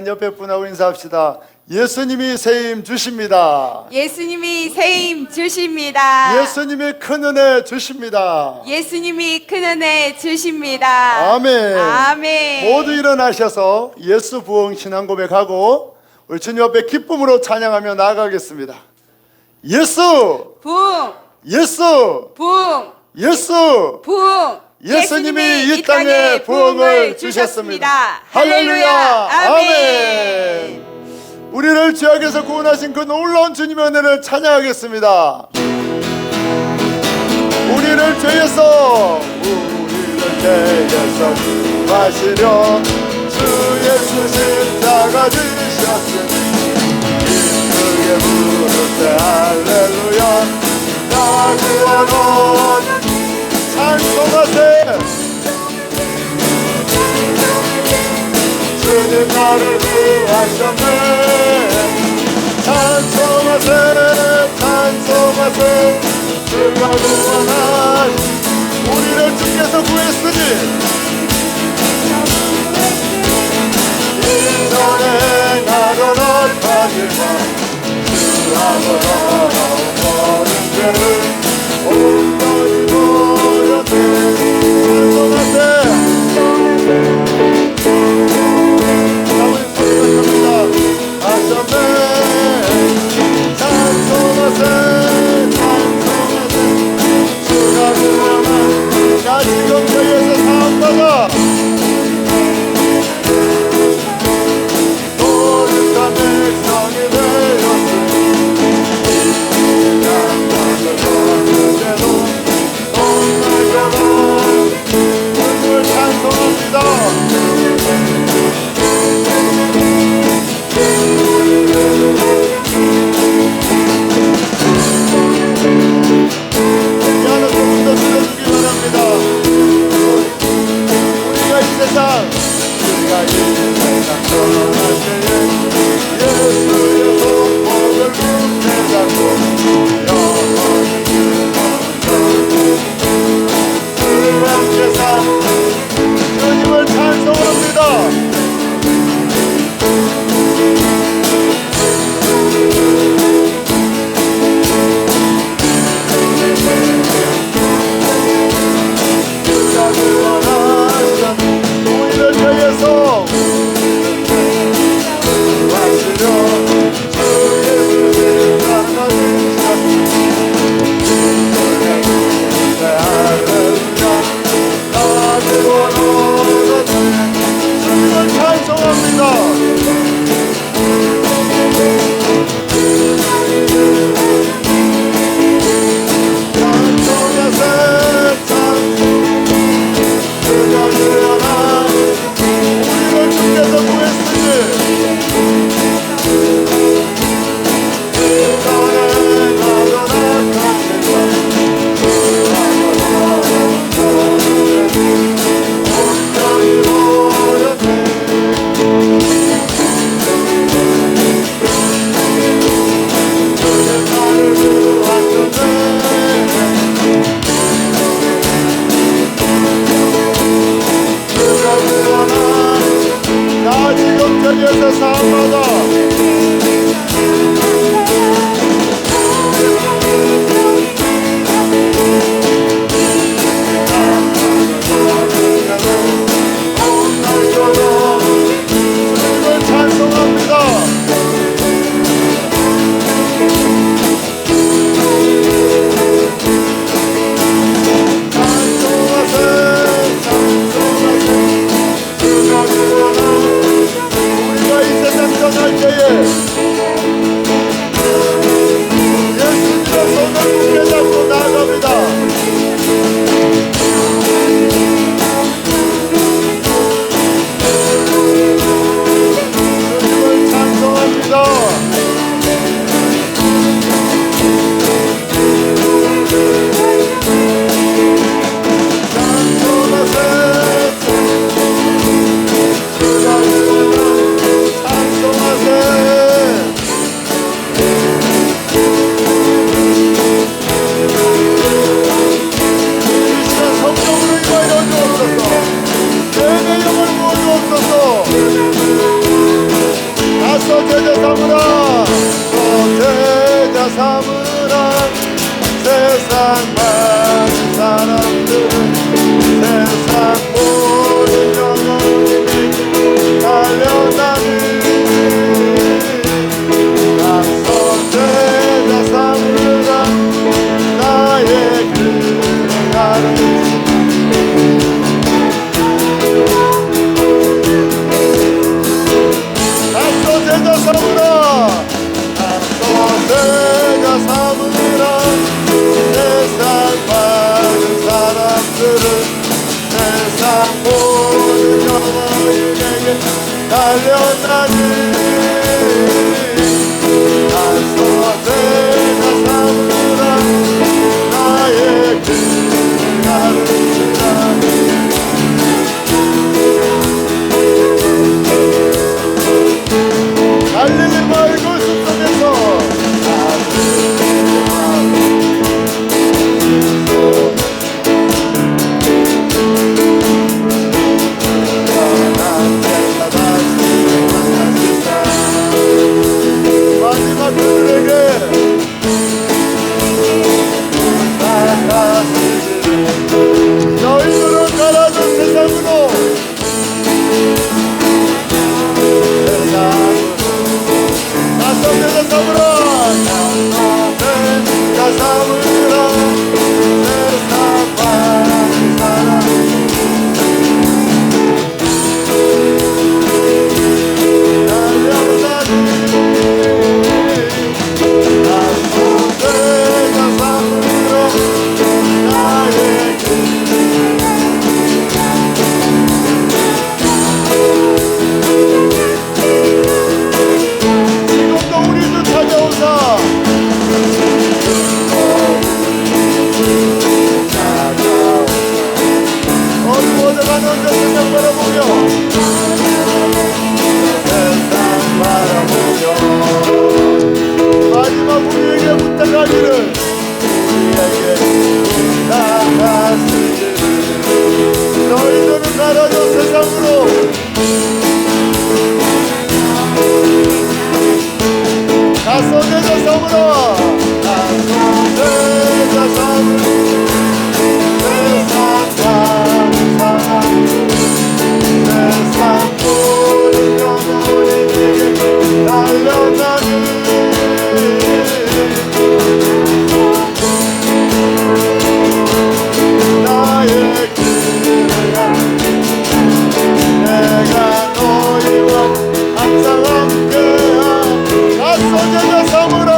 옆에 분하고 인사합시다. 예수님이 새 힘 주십니다. 예수님이 새 힘 주십니다. 예수님이 큰 은혜 주십니다. 예수님이 큰 은혜 주십니다. 아멘. 아멘. 모두 일어나셔서 예수 부흥 신앙 고백하고 우리 주님 앞에 기쁨으로 찬양하며 나아가겠습니다. 예수, 붕, 예수, 붕, 예수. 붕. 예수님이 이 땅에 부흥을 주셨습니다. 할렐루야. 아멘. 우리를 죄악에서 구원하신 그 놀라운 주님의 은혜를 찬양하겠습니다. 우리를 죄에서 구하시려 주 예수 십자가 지셨으니 기쁘게 부르세 할렐루야. 나 구원원 찬송하세. 주님 나를 구하셨네. 찬송하세 찬송하세. 주가 구원하신 우리를 주께서 구했으니 인전에 나를 어떡하지마. 주하고 돌아온 모든 죄를 온전히 버렸네. 찬송하세. 지금 저희에서 사업받아 노릇한 백성이 되었으니 양반을 보았는데도 온날처럼 주님을 찬송합니다. 피아노 조금 더 들려주기 바랍니다. 우리가 이 세상 떠날 때에 예수의 손목을 굳게 잡고 영원히 그 함께 산 주님을 찬송합니다. 우리를 죄에서 구하시려 주 예수 십자가 지셨으니 할렐루야. 나 구원하셨네. 주님을 찬송합니다. 우리를 주께서 구했으니 인간의 나를 악하시고 온전히 버렸네. 주님 나를 구하셨네. 주가 구원하신 나 지금 저기에서 사함받아 온날처럼 주님을 찬송합니다. 찬송하세 찬송하세. 주가 구원하신 우리가 이 세상 떠날 때에 예수님의 손을 굳게 잡고 나아갑니다. 주님을 찬송합니다. 찬송하세 주가 구원하신 찬송하세. 제자 삼으라 제자 삼으라 세상 많은 사람들은 세상 모든 영혼에게 달려나는 나서 제자 삼으라 나의 그 가르침 나서 제자 삼으라 나서 제자 삼으라 세상 많은 사람들은 세상 모든 영혼에게 달려나는 나서 제자 삼으라 나의 길을 가르치라 갈릴리 마을 그 숲속에서 마지막 그들에게 너희들은 가라앉은 세상으로 낯선 데서 삼으라 낯선 데서 삼으라 세상 많은 사람 지금도 우리를 찾아오사 어두워져가는 저 세상 바라보며 세상 바라보며 마지막 우리에게 부탁하기를 우리에게 부탁하시기를 너희들은 가라져 세상으로 낯선 데서 삼으라 낯선 데서 삼으라 세상 많은 사람 세상 모든 영혼에게 달려나는 나의 길을 내가 너희와 항상 함께하 낯선 제자 삼으라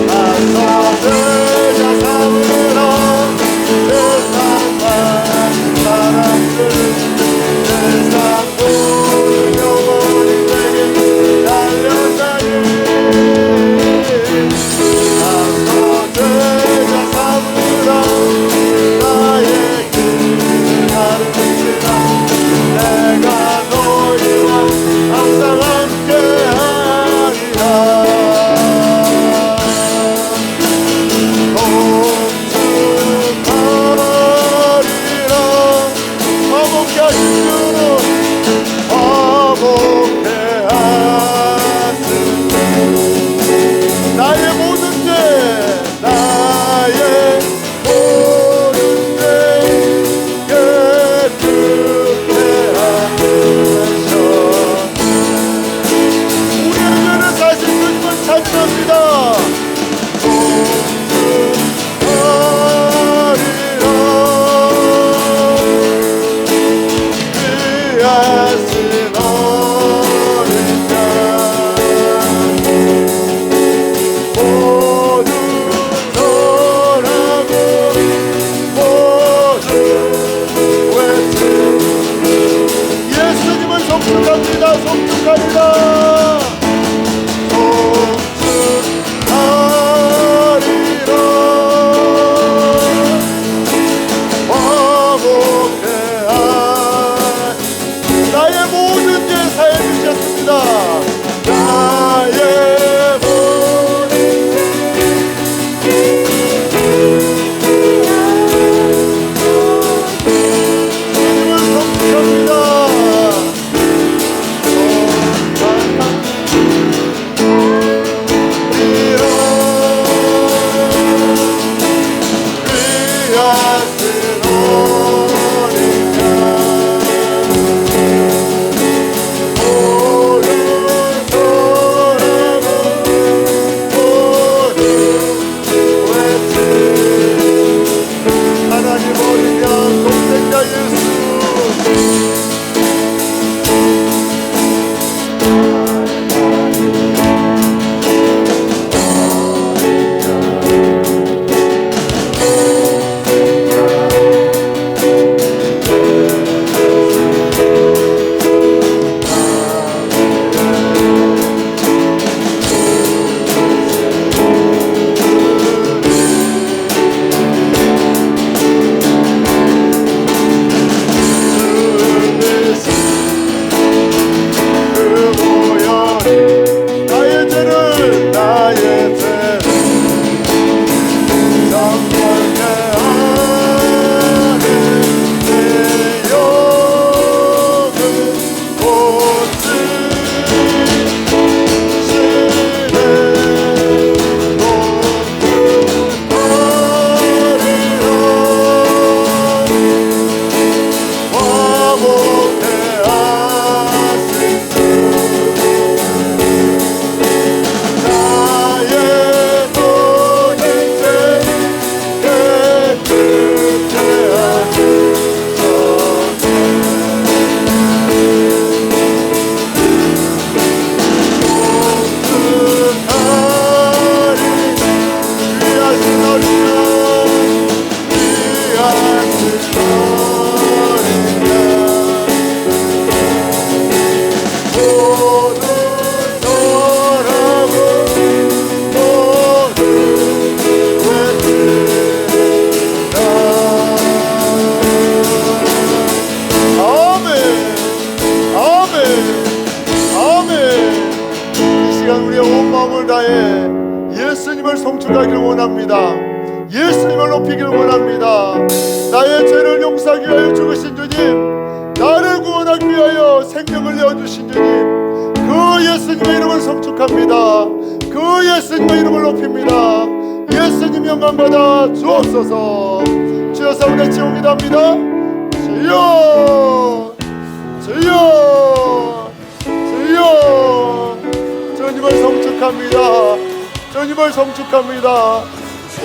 낯선 제자 삼으라 세상 많은 사람들 세상 모든 영혼이 내게 달려나니 낯선 제자 삼으라 나의 길을 가르치라 내가 너희와 항상 함께하리라 화목케 하시는 화목케 하시는 나의 모든 죄 나의 모든 죄 깨끗게 하시면서 우리의 죄는 사실 주님을 찬양합니다 하신 어린 양 모두 전하고 모두 외치는 예수님을 송축합니다 송축하리라 나의 모든 죄 사해 주셨습니다. 나의 모든 주님을 성취합니다. 마음을 다해 예수님을 송축하기를 원합니다. 예수님을 높이기를 원합니다. 나의 죄를 용서하기 위하여 죽으신 주님, 나를 구원하기 위하여 생명을 내어주신 주님, 그 예수님의 이름을 송축합니다. 그 예수님의 이름을 높입니다. 예수님 영광받아 주옵소서. 주여서 우리 지옥이다 합니다. 주여, 주여, 주여. 주님을 송축합니다. 주님을 송축합니다.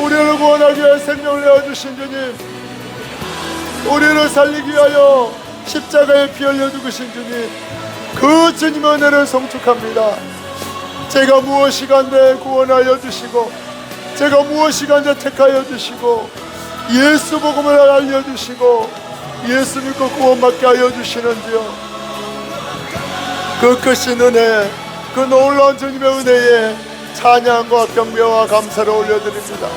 우리를 구원하기 위해 생명을 내어주신 주님, 우리를 살리기 위하여 십자가에 피 흘려 죽으신 주님, 그 주님의 은혜를 송축합니다. 제가 무엇이간데 구원하여 주시고, 제가 무엇이간데 택하여 주시고, 예수 복음을 알려주시고 예수 믿고 구원받게 하여 주시는지요. 그 크신 은혜, 그 놀라운 주님의 은혜에 찬양과 경배와 감사를 올려드립니다.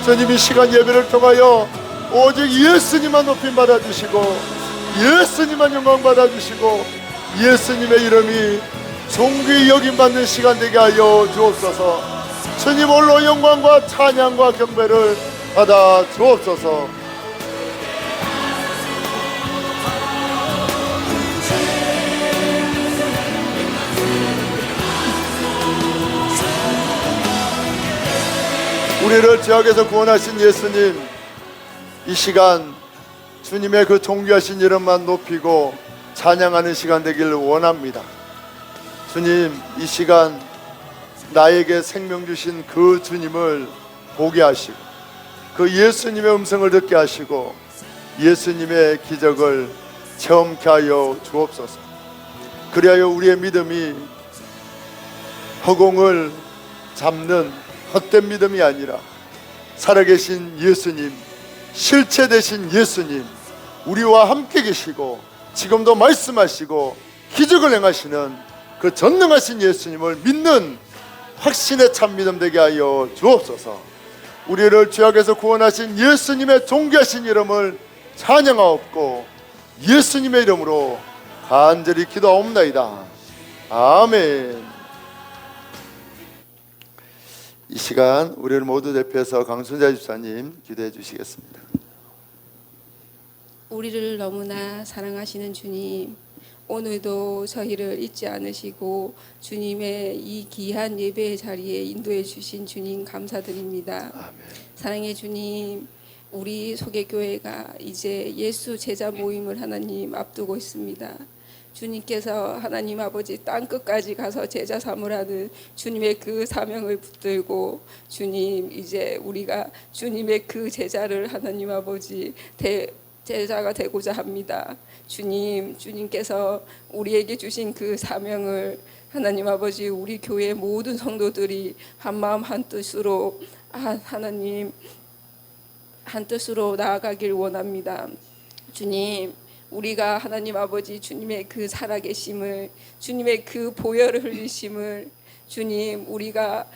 주님, 이 시간 예배를 통하여 오직 예수님만 높임 받아주시고 예수님만 영광 받아주시고 예수님의 이름이 존귀 여김받는 시간 되게 하여 주옵소서. 주님 홀로 영광과 찬양과 경배를 받아 주옵소서. 우리를 죄악에서 구원하신 예수님, 이 시간 주님의 그 존귀하신 이름만 높이고 찬양하는 시간 되기를 원합니다. 주님, 이 시간 나에게 생명 주신 그 주님을 보게 하시고 그 예수님의 음성을 듣게 하시고 예수님의 기적을 체험케 하여 주옵소서. 그리하여 우리의 믿음이 허공을 잡는 헛된 믿음이 아니라 살아계신 예수님, 실체 되신 예수님, 우리와 함께 계시고 지금도 말씀하시고 기적을 행하시는 그 전능하신 예수님을 믿는 확신의 참 믿음 되게 하여 주옵소서. 우리를 죄악에서 구원하신 예수님의 존귀하신 이름을 찬양하옵고 예수님의 이름으로 간절히 기도하옵나이다. 아멘. 이 시간 우리를 모두 대표해서 강순자 집사님 기도해 주시겠습니다. 우리를 너무나 사랑하시는 주님, 오늘도 저희를 잊지 않으시고 주님의 이 귀한 예배의 자리에 인도해 주신 주님 감사드립니다. 아멘. 사랑의 주님, 우리 소개교회가 이제 예수 제자 모임을 하나님 앞두고 있습니다. 주님께서 하나님 아버지 땅끝까지 가서 제자 삼으라는 주님의 그 사명을 붙들고 주님, 이제 우리가 주님의 그 제자를 하나님 아버지 제자가 되고자 합니다. 주님, 주님께서 우리에게 주신 그 사명을 하나님 아버지 우리 교회 모든 성도들이 한마음 한뜻으로 하나님 한뜻으로 나아가길 원합니다. 주님, 우리가 하나님 아버지 주님의 그 살아계심을, 주님의 그 보혈을 흘리심을 주님 우리가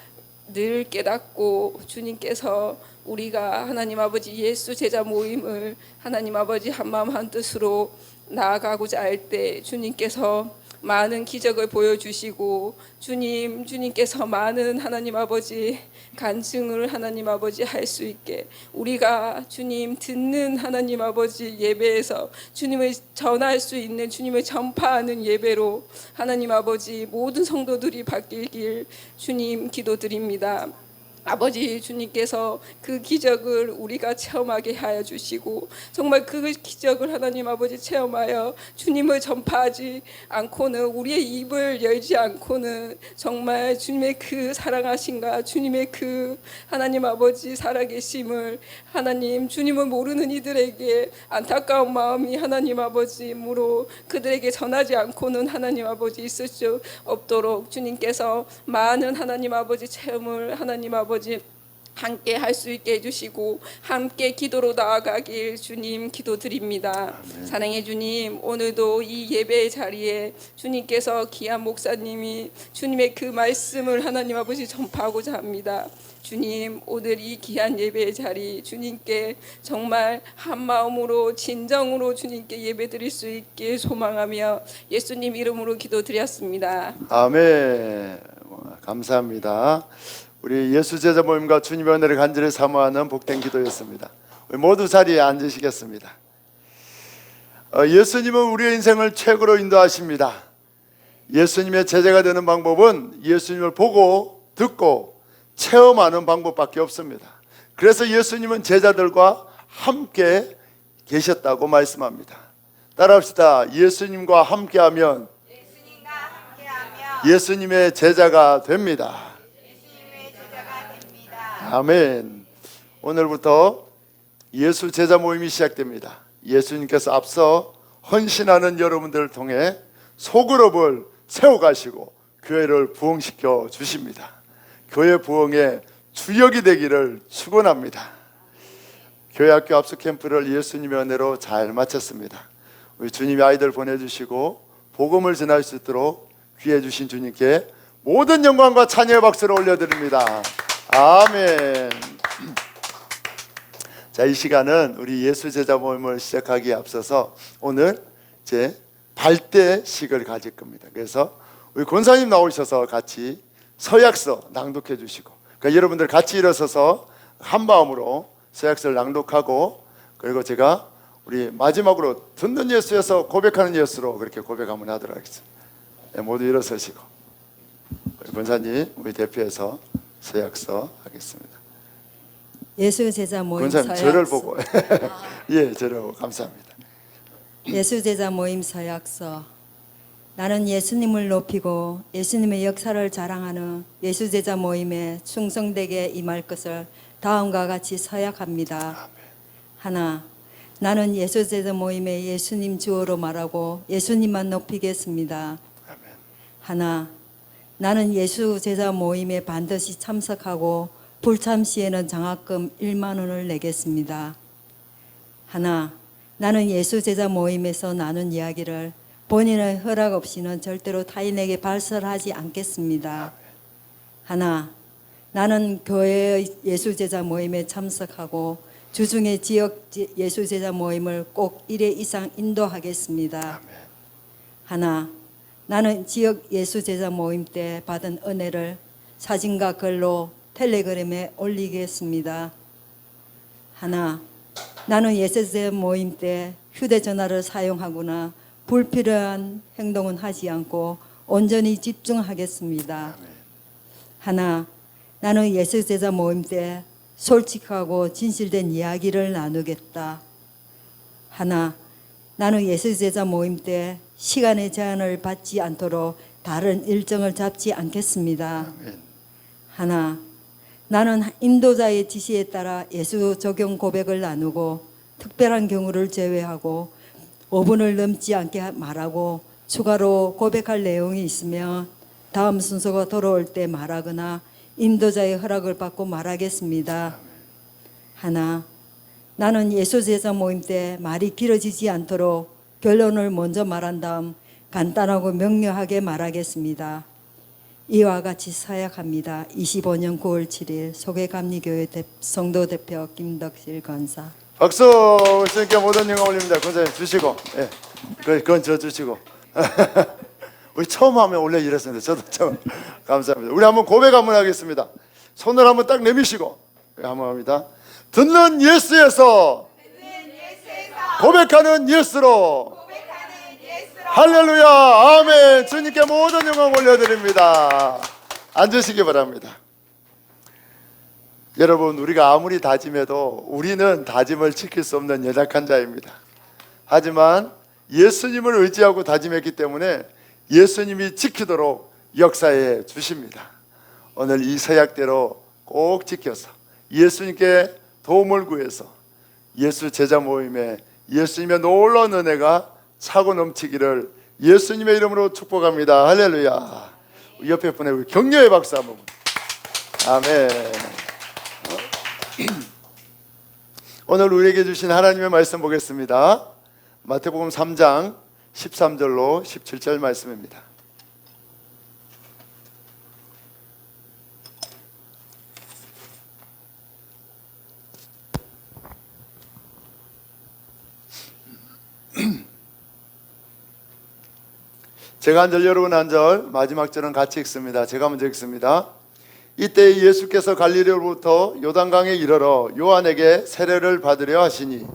늘 깨닫고 주님께서 우리가 하나님 아버지 예수 제자 모임을 하나님 아버지 한마음 한뜻으로 나아가고자 할 때 주님께서 많은 기적을 보여주시고 주님께서 많은 하나님 아버지 간증을 하나님 아버지 할 수 있게 우리가 주님 듣는 하나님 아버지 예배에서 주님을 전할 수 있는 주님을 전파하는 예배로 하나님 아버지 모든 성도들이 바뀌길 주님 기도드립니다. 아버지, 주님께서 그 기적을 우리가 체험하게 하여 주시고 정말 그 기적을 하나님 아버지 체험하여 주님을 전파하지 않고는, 우리의 입을 열지 않고는 정말 주님의 그 사랑하심과 주님의 그 하나님 아버지 살아계심을 하나님 주님을 모르는 이들에게 안타까운 마음이 하나님 아버지므로 그들에게 전하지 않고는 하나님 아버지 있을 수 없도록 주님께서 많은 하나님 아버지 체험을 하나님 아버지 함께 할 수 있게 해주시고 함께 기도로 나아가길 주님 기도드립니다. 아멘. 사랑의 주님, 오늘도 이 예배의 자리에 주님께서 귀한 목사님이 주님의 그 말씀을 하나님 아버지 전파하고자 합니다. 주님, 오늘 이 귀한 예배의 자리 주님께 정말 한 마음으로 진정으로 주님께 예배드릴 수 있게 소망하며 예수님 이름으로 기도드렸습니다. 아멘. 감사합니다. 우리 예수 제자 모임과 주님의 은혜를 간절히 사모하는 복된 기도였습니다. 우리 모두 자리에 앉으시겠습니다. 예수님은 우리의 인생을 최고로 인도하십니다. 예수님의 제자가 되는 방법은 예수님을 보고 듣고 체험하는 방법밖에 없습니다. 그래서 예수님은 제자들과 함께 계셨다고 말씀합니다. 따라합시다. 예수님과 함께하면 예수님의 제자가 됩니다. 아멘. 오늘부터 예수 제자 모임이 시작됩니다. 예수님께서 앞서 헌신하는 여러분들을 통해 소그룹을 세워가시고 교회를 부흥시켜 주십니다. 교회 부흥의 주역이 되기를 축원합니다. 교회학교 압수 캠프를 예수님의 은혜로 잘 마쳤습니다. 우리 주님이 아이들 보내주시고 복음을 전할 수 있도록 귀해 주신 주님께 모든 영광과 찬양의 박수를 올려드립니다. 아멘. 자, 이 시간은 우리 예수 제자 모임을 시작하기에 앞서서 오늘 제 발대식을 가질 겁니다. 그래서 우리 권사님 나오셔서 같이 서약서 낭독해 주시고, 그러니까 여러분들 같이 일어서서 한 마음으로 서약서를 낭독하고, 그리고 제가 우리 마지막으로 듣는 예수에서 고백하는 예수로 그렇게 고백 한번 하도록 하겠습니다. 네, 모두 일어서시고 우리 권사님 우리 대표해서 서약서 하겠습니다. 예수 제자 모임 권사님 서약서. 저를 보고 예, 저를 보고 감사합니다. 예수 제자 모임 서약서. 나는 예수님을 높이고 예수님의 역사를 자랑하는 예수 제자 모임에 충성되게 임할 것을 다음과 같이 서약합니다. 하나, 나는 예수 제자 모임에 예수님 주어로 말하고 예수님만 높이겠습니다. 하나, 나는 예수 제자 모임에 반드시 참석하고 불참 시에는 장학금 1만 원을 내겠습니다. 하나, 나는 예수 제자 모임에서 나눈 이야기를 본인의 허락 없이는 절대로 타인에게 발설하지 않겠습니다. 하나, 나는 교회의 예수 제자 모임에 참석하고 주중에 지역 예수 제자 모임을 꼭 1회 이상 인도하겠습니다. 하나, 나는 지역 예수 제자 모임 때 받은 은혜를 사진과 글로 텔레그램에 올리겠습니다. 하나, 나는 예수 제자 모임 때 휴대전화를 사용하거나 불필요한 행동은 하지 않고 온전히 집중하겠습니다. 하나, 나는 예수 제자 모임 때 솔직하고 진실된 이야기를 나누겠다. 하나, 나는 예수 제자 모임 때 시간의 제한을 받지 않도록 다른 일정을 잡지 않겠습니다. 하나, 나는 인도자의 지시에 따라 예수 적용 고백을 나누고 특별한 경우를 제외하고 5분을 넘지 않게 말하고 추가로 고백할 내용이 있으면 다음 순서가 돌아올 때 말하거나 인도자의 허락을 받고 말하겠습니다. 하나, 나는 예수 제자 모임 때 말이 길어지지 않도록 결론을 먼저 말한 다음 간단하고 명료하게 말하겠습니다. 이와 같이 서약합니다. 25년 9월 7일 소개감리교회 성도 대표 김덕실 권사. 박수! 주님께 모든 영광 올립니다. 권사님 주시고, 예, 그건 저 주시고. 우리 처음 하면 원래 이랬습니다. 저도 처음. 감사합니다. 우리 한번 고백 한번 하겠습니다. 손을 한번 딱 내미시고 한번 합니다. 듣는 예수에서 고백하는 예수로. 할렐루야, 아멘. 주님께 모든 영광 올려드립니다. 앉으시기 바랍니다. 여러분, 우리가 아무리 다짐해도 우리는 다짐을 지킬 수 없는 연약한 자입니다. 하지만 예수님을 의지하고 다짐했기 때문에 예수님이 지키도록 역사해 주십니다. 오늘 이 서약대로 꼭 지켜서 예수님께 도움을 구해서 예수 제자 모임에 예수님의 놀라운 은혜가 차고 넘치기를 예수님의 이름으로 축복합니다. 할렐루야. 옆에 분에 우리 격려의 박수 한번. 아멘. 오늘 우리에게 주신 하나님의 말씀 보겠습니다. 마태복음 3장 13절로 17절 말씀입니다. 제가 한 절 여러분 한 절 마지막 절은 같이 읽습니다. 제가 먼저 읽습니다. 이때 예수께서 갈릴리로부터 요단강에 이르러 요한에게 세례를 받으려 하시니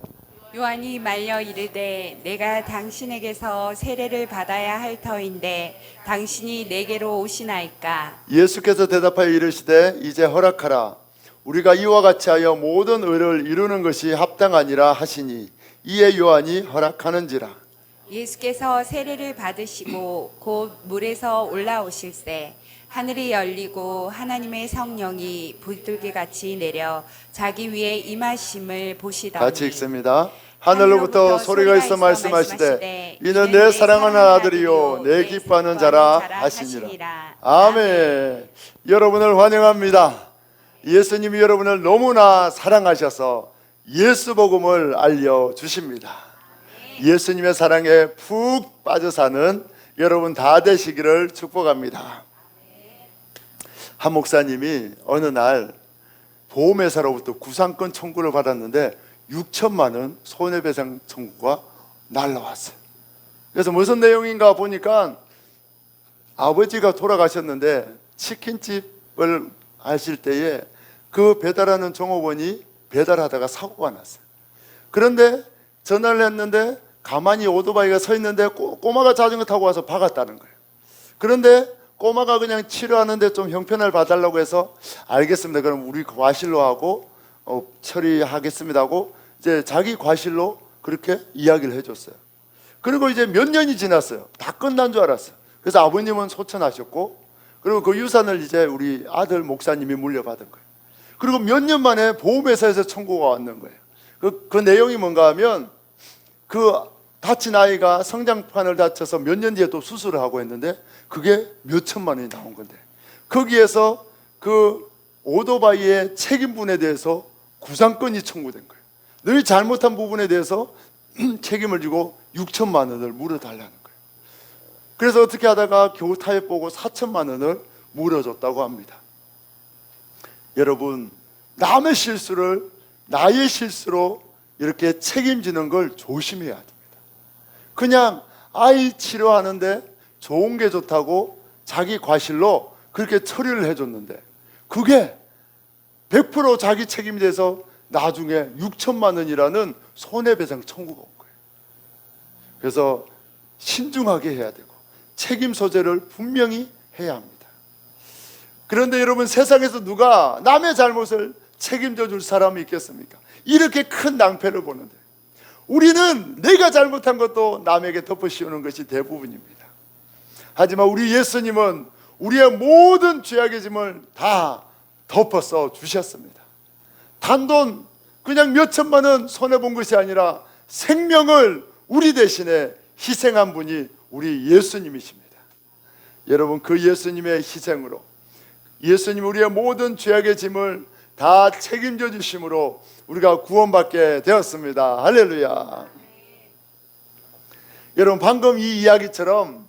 요한이 말려 이르되 내가 당신에게서 세례를 받아야 할 터인데 당신이 내게로 오시나이까. 예수께서 대답하여 이르시되 이제 허락하라. 우리가 이와 같이 하여 모든 의를 이루는 것이 합당하니라 하시니 이에 요한이 허락하는지라. 예수께서 세례를 받으시고 곧 물에서 올라오실새 하늘이 열리고 하나님의 성령이 불들개같이 내려 자기 위에 임하심을 보시더니 같이 읽습니다. 하늘로부터 소리가 있어 말씀하시되 이는 내 사랑하는 아들이요 내 기뻐하는 자라 하시니라. 아멘. 여러분을 환영합니다. 예수님이 여러분을 너무나 사랑하셔서 예수 복음을 알려주십니다. 예수님의 사랑에 푹 빠져 사는 여러분 다 되시기를 축복합니다. 한 목사님이 어느 날 보험회사로부터 구상권 청구를 받았는데 6천만 원 손해배상 청구가 날라왔어요. 그래서 무슨 내용인가 보니까 아버지가 돌아가셨는데 치킨집을 하실 때에 그 배달하는 종업원이 배달하다가 사고가 났어요. 그런데 전화를 했는데 가만히 오토바이가 서 있는데 꼬마가 자전거 타고 와서 박았다는 거예요. 그런데 꼬마가 그냥 치료하는데 좀 형편을 봐달라고 해서 알겠습니다. 그럼 우리 과실로 하고 처리하겠습니다 하고 이제 자기 과실로 그렇게 이야기를 해줬어요. 그리고 이제 몇 년이 지났어요. 다 끝난 줄 알았어요. 그래서 아버님은 소천하셨고 그리고 그 유산을 이제 우리 아들 목사님이 물려받은 거예요. 그리고 몇 년 만에 보험회사에서 청구가 왔는 거예요. 그 내용이 뭔가 하면 그 다친 아이가 성장판을 다쳐서 몇 년 뒤에 또 수술을 하고 했는데 그게 몇 천만 원이 나온 건데 거기에서 그 오토바이의 책임분에 대해서 구상권이 청구된 거예요. 너희 잘못한 부분에 대해서 책임을 지고 6천만 원을 물어달라는 거예요. 그래서 어떻게 하다가 겨우 타협 보고 4천만 원을 물어줬다고 합니다. 여러분, 남의 실수를 나의 실수로 이렇게 책임지는 걸 조심해야 됩니다. 그냥 아이 치료하는데 좋은 게 좋다고 자기 과실로 그렇게 처리를 해줬는데 그게 100% 자기 책임이 돼서 나중에 6천만 원이라는 손해배상 청구가 온 거예요. 그래서 신중하게 해야 되고 책임 소재를 분명히 해야 합니다. 그런데 여러분, 세상에서 누가 남의 잘못을 책임져 줄 사람이 있겠습니까? 이렇게 큰 낭패를 보는데 우리는 내가 잘못한 것도 남에게 덮어씌우는 것이 대부분입니다. 하지만 우리 예수님은 우리의 모든 죄악의 짐을 다 덮어써 주셨습니다. 단돈 그냥 몇 천만 원 손해본 것이 아니라 생명을 우리 대신에 희생한 분이 우리 예수님이십니다. 여러분, 그 예수님의 희생으로 예수님 우리의 모든 죄악의 짐을 다 책임져 주심으로 우리가 구원받게 되었습니다. 할렐루야. 여러분, 방금 이 이야기처럼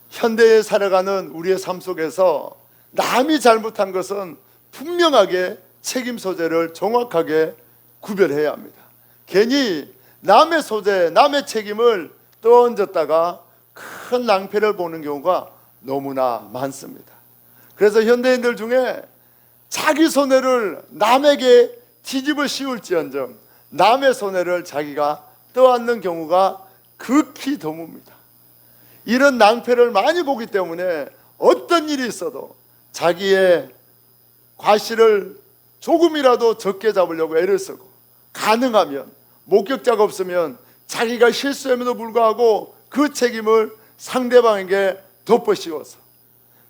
현대에 살아가는 우리의 삶 속에서 남이 잘못한 것은 분명하게 책임 소재를 정확하게 구별해야 합니다. 괜히 남의 소재, 남의 책임을 떠얹었다가 큰 낭패를 보는 경우가 너무나 많습니다. 그래서 현대인들 중에 자기 손해를 남에게 뒤집어 씌울지언정 남의 손해를 자기가 떠안는 경우가 극히 드뭅니다. 이런 낭패를 많이 보기 때문에 어떤 일이 있어도 자기의 과실을 조금이라도 적게 잡으려고 애를 쓰고, 가능하면 목격자가 없으면 자기가 실수함에도 불구하고 그 책임을 상대방에게 덮어씌워서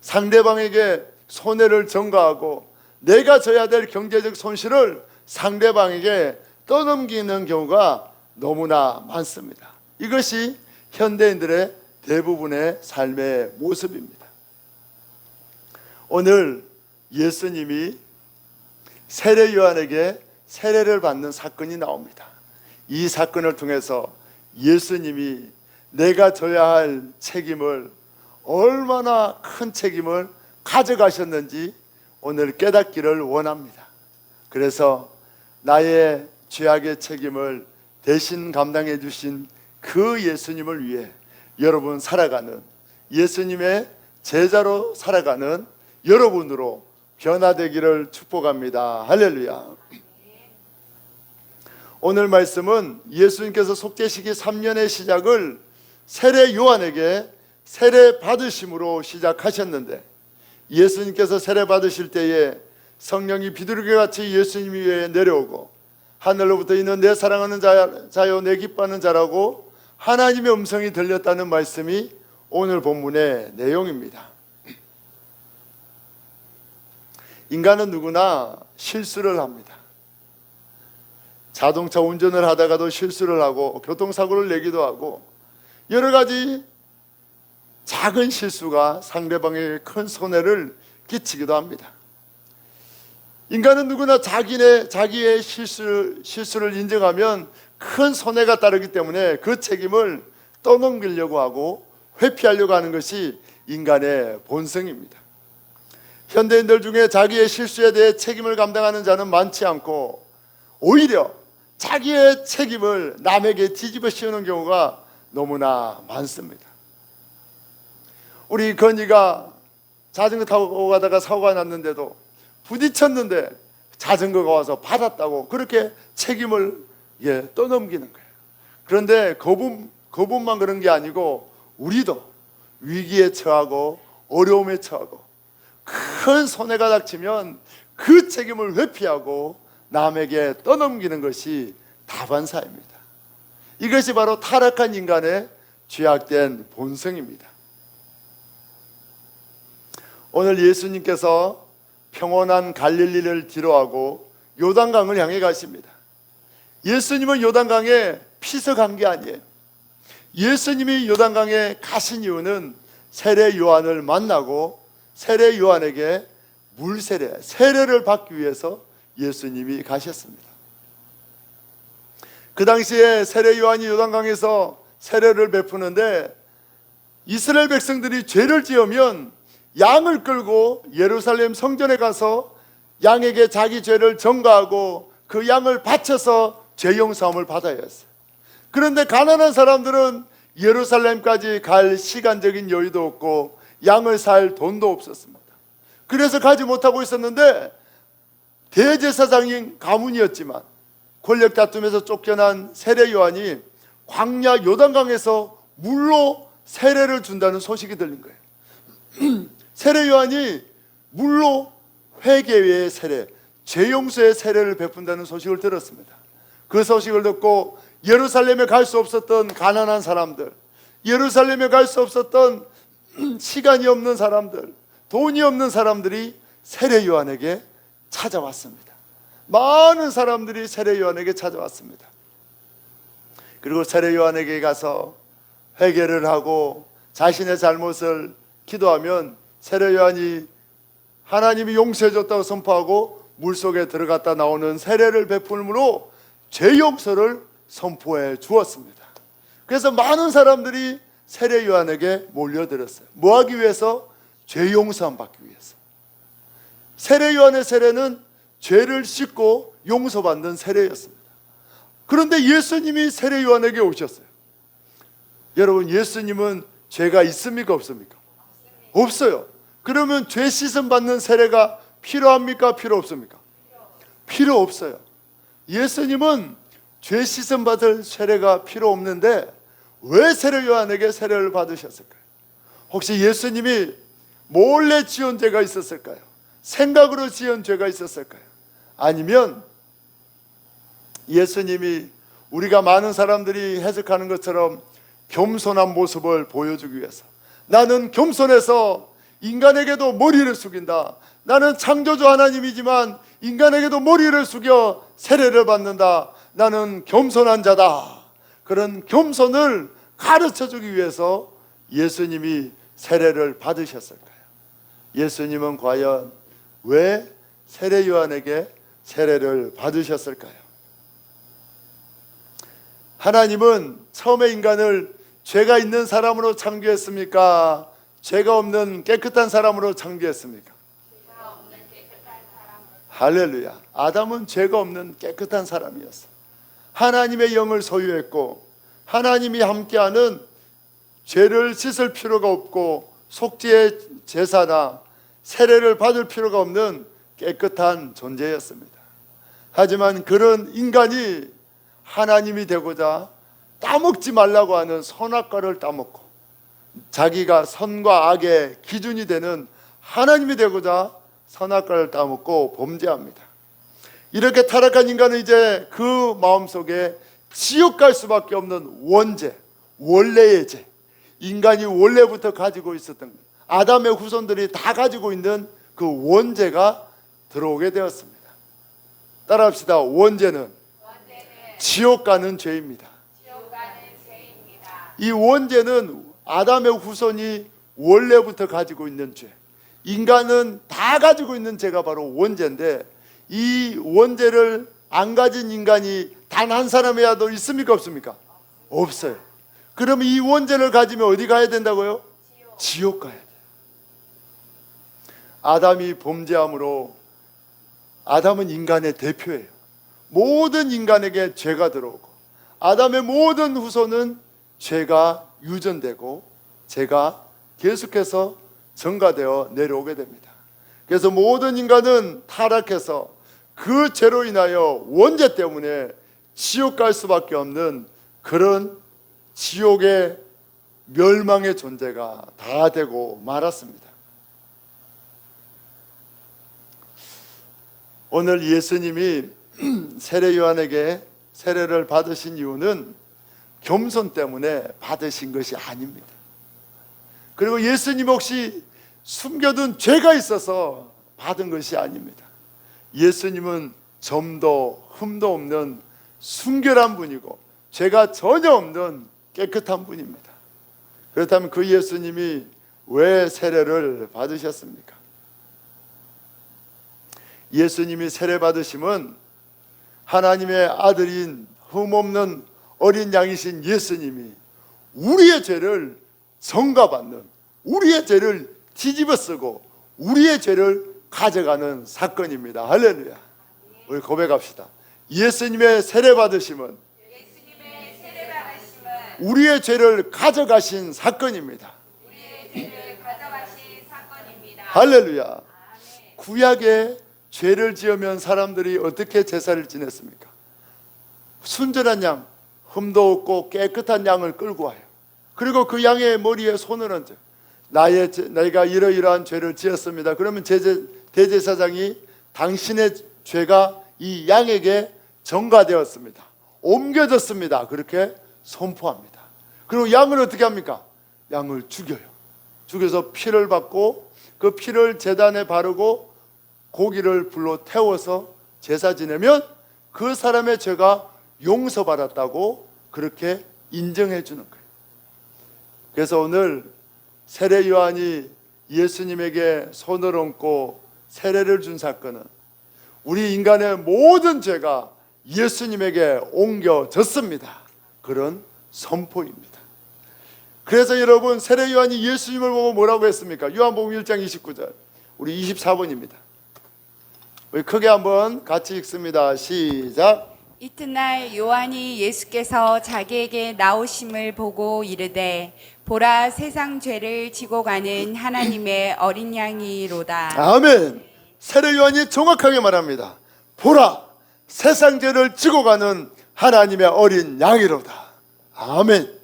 상대방에게 손해를 전가하고 내가 져야 될 경제적 손실을 상대방에게 떠넘기는 경우가 너무나 많습니다. 이것이 현대인들의 대부분의 삶의 모습입니다. 오늘 예수님이 세례 요한에게 세례를 받는 사건이 나옵니다. 이 사건을 통해서 예수님이 내가 져야 할 책임을, 얼마나 큰 책임을 가져가셨는지 오늘 깨닫기를 원합니다. 그래서 나의 죄악의 책임을 대신 감당해 주신 그 예수님을 위해 여러분 살아가는, 예수님의 제자로 살아가는 여러분으로 변화되기를 축복합니다. 할렐루야. 오늘 말씀은 예수님께서 속죄시기 3년의 시작을 세례 요한에게 세례 받으심으로 시작하셨는데, 예수님께서 세례 받으실 때에 성령이 비둘기같이 예수님 위에 내려오고 하늘로부터 이는 내 사랑하는 자요 내 기뻐하는 자라고 하나님의 음성이 들렸다는 말씀이 오늘 본문의 내용입니다. 인간은 누구나 실수를 합니다. 자동차 운전을 하다가도 실수를 하고 교통사고를 내기도 하고 여러 가지 작은 실수가 상대방에게 큰 손해를 끼치기도 합니다. 인간은 누구나 자기의 실수를 인정하면 큰 손해가 따르기 때문에 그 책임을 떠넘기려고 하고 회피하려고 하는 것이 인간의 본성입니다. 현대인들 중에 자기의 실수에 대해 책임을 감당하는 자는 많지 않고 오히려 자기의 책임을 남에게 뒤집어 씌우는 경우가 너무나 많습니다. 우리 건이가 자전거 타고 가다가 사고가 났는데도 부딪혔는데 자전거가 와서 받았다고 그렇게 책임을 떠넘기는 거예요. 그런데 그분만 그런 게 아니고 우리도 위기에 처하고 어려움에 처하고 큰 손해가 닥치면 그 책임을 회피하고 남에게 떠넘기는 것이 다반사입니다. 이것이 바로 타락한 인간의 죄악된 본성입니다. 오늘 예수님께서 평온한 갈릴리를 뒤로하고 요단강을 향해 가십니다. 예수님은 요단강에 피서간 게 아니에요. 예수님이 요단강에 가신 이유는 세례 요한을 만나고 세례 요한에게 세례를 받기 위해서 예수님이 가셨습니다. 그 당시에 세례 요한이 요단강에서 세례를 베푸는데 이스라엘 백성들이 죄를 지으면 양을 끌고 예루살렘 성전에 가서 양에게 자기 죄를 전가하고 그 양을 바쳐서 죄 용서함을 받아야 했어요. 그런데 가난한 사람들은 예루살렘까지 갈 시간적인 여유도 없고 양을 살 돈도 없었습니다. 그래서 가지 못하고 있었는데 대제사장인 가문이었지만 권력 다툼에서 쫓겨난 세례 요한이 광야 요단강에서 물로 세례를 준다는 소식이 들린 거예요. 세례 요한이 물로 회개의 세례, 죄 용서의 세례를 베푼다는 소식을 들었습니다. 그 소식을 듣고 예루살렘에 갈 수 없었던 가난한 사람들, 예루살렘에 갈 수 없었던 시간이 없는 사람들, 돈이 없는 사람들이 세례 요한에게 찾아왔습니다. 많은 사람들이 세례 요한에게 찾아왔습니다. 그리고 세례 요한에게 가서 회개를 하고 자신의 잘못을 기도하면 세례 요한이 하나님이 용서해 줬다고 선포하고 물속에 들어갔다 나오는 세례를 베풀므로 죄 용서를 선포해 주었습니다. 그래서 많은 사람들이 세례 요한에게 몰려들었어요. 뭐 하기 위해서? 죄 용서함 받기 위해서. 세례 요한의 세례는 죄를 씻고 용서받는 세례였습니다. 그런데 예수님이 세례 요한에게 오셨어요. 여러분, 예수님은 죄가 있습니까 없습니까? 없어요. 그러면 죄 씻음 받는 세례가 필요합니까 필요 없습니까? 필요 없어요. 예수님은 죄 씻음 받을 세례가 필요 없는데 왜 세례 요한에게 세례를 받으셨을까요? 혹시 예수님이 몰래 지은 죄가 있었을까요? 생각으로 지은 죄가 있었을까요? 아니면 예수님이 우리가 많은 사람들이 해석하는 것처럼 겸손한 모습을 보여주기 위해서, 나는 겸손해서 인간에게도 머리를 숙인다, 나는 창조주 하나님이지만 인간에게도 머리를 숙여 세례를 받는다, 나는 겸손한 자다, 그런 겸손을 가르쳐주기 위해서 예수님이 세례를 받으셨을까요? 예수님은 과연 왜 세례 요한에게 세례를 받으셨을까요? 하나님은 처음에 인간을 죄가 있는 사람으로 창조했습니까? 죄가 없는 깨끗한 사람으로 창조했습니까? 할렐루야. 아담은 죄가 없는 깨끗한 사람이었어. 하나님의 영을 소유했고 하나님이 함께하는 죄를 씻을 필요가 없고 속죄의 제사나 세례를 받을 필요가 없는 깨끗한 존재였습니다. 하지만 그런 인간이 하나님이 되고자 따먹지 말라고 하는 선악과를 따먹고 자기가 선과 악의 기준이 되는 하나님이 되고자 선악과를 따먹고 범죄합니다. 이렇게 타락한 인간은 이제 그 마음속에 지옥 갈 수밖에 없는 원죄, 원래의 죄, 인간이 원래부터 가지고 있었던 것, 아담의 후손들이 다 가지고 있는 그 원죄가 들어오게 되었습니다. 따라합시다. 원죄는 지옥 가는 죄입니다. 이 원죄는 아담의 후손이 원래부터 가지고 있는 죄, 인간은 다 가지고 있는 죄가 바로 원죄인데, 이 원죄를 안 가진 인간이 단 한 사람이라도 있습니까 없습니까? 없어요. 그럼 이 원죄를 가지면 어디 가야 된다고요? 지옥 가야 돼요. 아담이 범죄함으로, 아담은 인간의 대표예요. 모든 인간에게 죄가 들어오고 아담의 모든 후손은 죄가 유전되고 죄가 계속해서 증가되어 내려오게 됩니다. 그래서 모든 인간은 타락해서 그 죄로 인하여 원죄 때문에 지옥 갈 수밖에 없는 그런 지옥의 멸망의 존재가 다 되고 말았습니다. 오늘 예수님이 세례 요한에게 세례를 받으신 이유는 겸손 때문에 받으신 것이 아닙니다. 그리고 예수님 혹시 숨겨둔 죄가 있어서 받은 것이 아닙니다. 예수님은 점도 흠도 없는 순결한 분이고 죄가 전혀 없는 깨끗한 분입니다. 그렇다면 그 예수님이 왜 세례를 받으셨습니까? 예수님이 세례 받으심은 하나님의 아들인 흠없는 어린 양이신 예수님이 우리의 죄를 전가받는, 우리의 죄를 뒤집어 쓰고 우리의 죄를 가져가는 사건입니다. 할렐루야. 우리 고백합시다. 예수님의 세례 받으심은 우리의 죄를 가져가신 사건입니다. 할렐루야. 구약에 죄를 지으면 사람들이 어떻게 제사를 지냈습니까? 순전한 양, 흠도 없고 깨끗한 양을 끌고 와요. 그리고 그 양의 머리에 손을 얹어 내가 이러이러한 죄를 지었습니다. 그러면 대제사장이 당신의 죄가 이 양에게 전가되었습니다, 옮겨졌습니다, 그렇게 선포합니다. 그리고 양을 어떻게 합니까? 양을 죽여요. 죽여서 피를 받고 그 피를 제단에 바르고 고기를 불로 태워서 제사 지내면 그 사람의 죄가 용서받았다고 그렇게 인정해 주는 거예요. 그래서 오늘 세례 요한이 예수님에게 손을 얹고 세례를 준 사건은 우리 인간의 모든 죄가 예수님에게 옮겨졌습니다, 그런 선포입니다. 그래서 여러분, 세례 요한이 예수님을 보고 뭐라고 했습니까? 요한복음 1장 29절, 우리 24번입니다. 우리 크게 한번 같이 읽습니다. 시작. 이튿날 요한이 예수께서 자기에게 나오심을 보고 이르되 보라, 세상 죄를 지고 가는 하나님의 어린 양이로다. 아멘. 세례 요한이 정확하게 말합니다. 보라, 세상 죄를 지고 가는 하나님의 어린 양이로다. 아멘.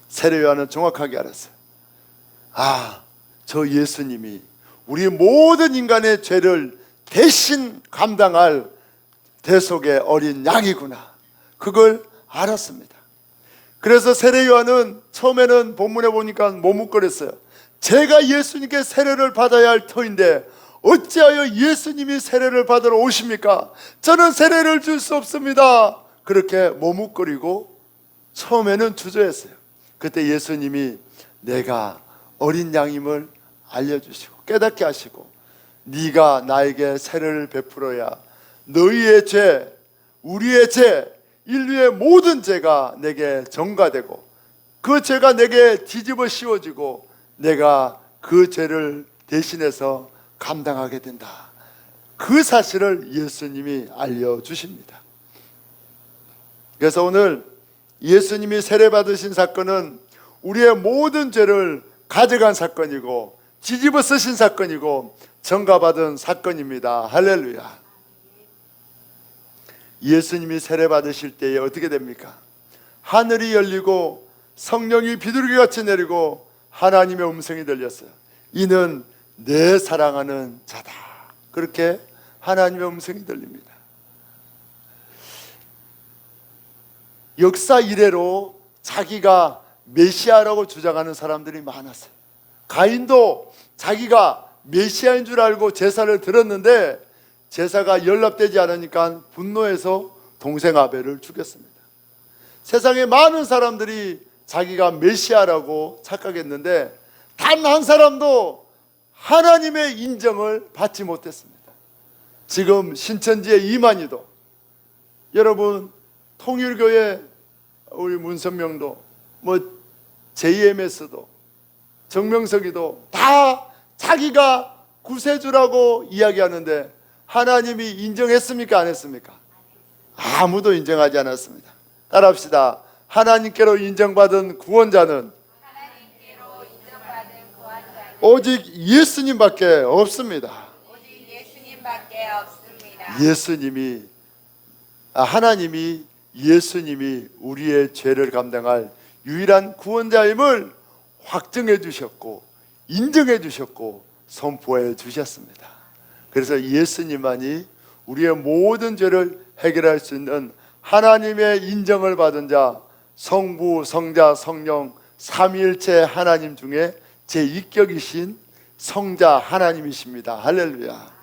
세례 요한은 정확하게 알았어요. 아, 저 예수님이 우리 모든 인간의 죄를 대신 감당할 대속의 어린 양이구나, 그걸 알았습니다. 그래서 세례 요한은 처음에는 본문에 보니까 머뭇거렸어요. 제가 예수님께 세례를 받아야 할 터인데 어찌하여 예수님이 세례를 받으러 오십니까? 저는 세례를 줄 수 없습니다. 그렇게 머뭇거리고 처음에는 주저했어요. 그때 예수님이 내가 어린 양임을 알려주시고 깨닫게 하시고, 네가 나에게 세례를 베풀어야 너희의 죄, 우리의 죄, 인류의 모든 죄가 내게 전가되고 그 죄가 내게 뒤집어 씌워지고 내가 그 죄를 대신해서 감당하게 된다, 그 사실을 예수님이 알려주십니다. 그래서 오늘 예수님이 세례 받으신 사건은 우리의 모든 죄를 가져간 사건이고 뒤집어 쓰신 사건이고 전가받은 사건입니다. 할렐루야. 예수님이 세례 받으실 때에 어떻게 됩니까? 하늘이 열리고 성령이 비둘기같이 내리고 하나님의 음성이 들렸어요. 이는 내 사랑하는 자다. 그렇게 하나님의 음성이 들립니다. 역사 이래로 자기가 메시아라고 주장하는 사람들이 많았어요. 가인도 자기가 메시아인 줄 알고 제사를 드렸는데 제사가 연락되지 않으니까 분노해서 동생 아벨을 죽였습니다. 세상에 많은 사람들이 자기가 메시아라고 착각했는데 단 한 사람도 하나님의 인정을 받지 못했습니다. 지금 신천지의 이만희도, 여러분 통일교회 우리 문선명도, JMS도, 정명석이도 다 자기가 구세주라고 이야기하는데 하나님이 인정했습니까? 안 했습니까? 아무도 인정하지 않았습니다. 따라합시다. 하나님께로 인정받은 구원자는 오직 예수님밖에 없습니다. 오직 예수님밖에 없습니다. 하나님이 예수님이 우리의 죄를 감당할 유일한 구원자임을 확증해 주셨고 인정해 주셨고 선포해 주셨습니다. 그래서 예수님만이 우리의 모든 죄를 해결할 수 있는 하나님의 인정을 받은 자, 성부, 성자, 성령 삼위일체 하나님 중에 제2격이신 성자 하나님이십니다. 할렐루야.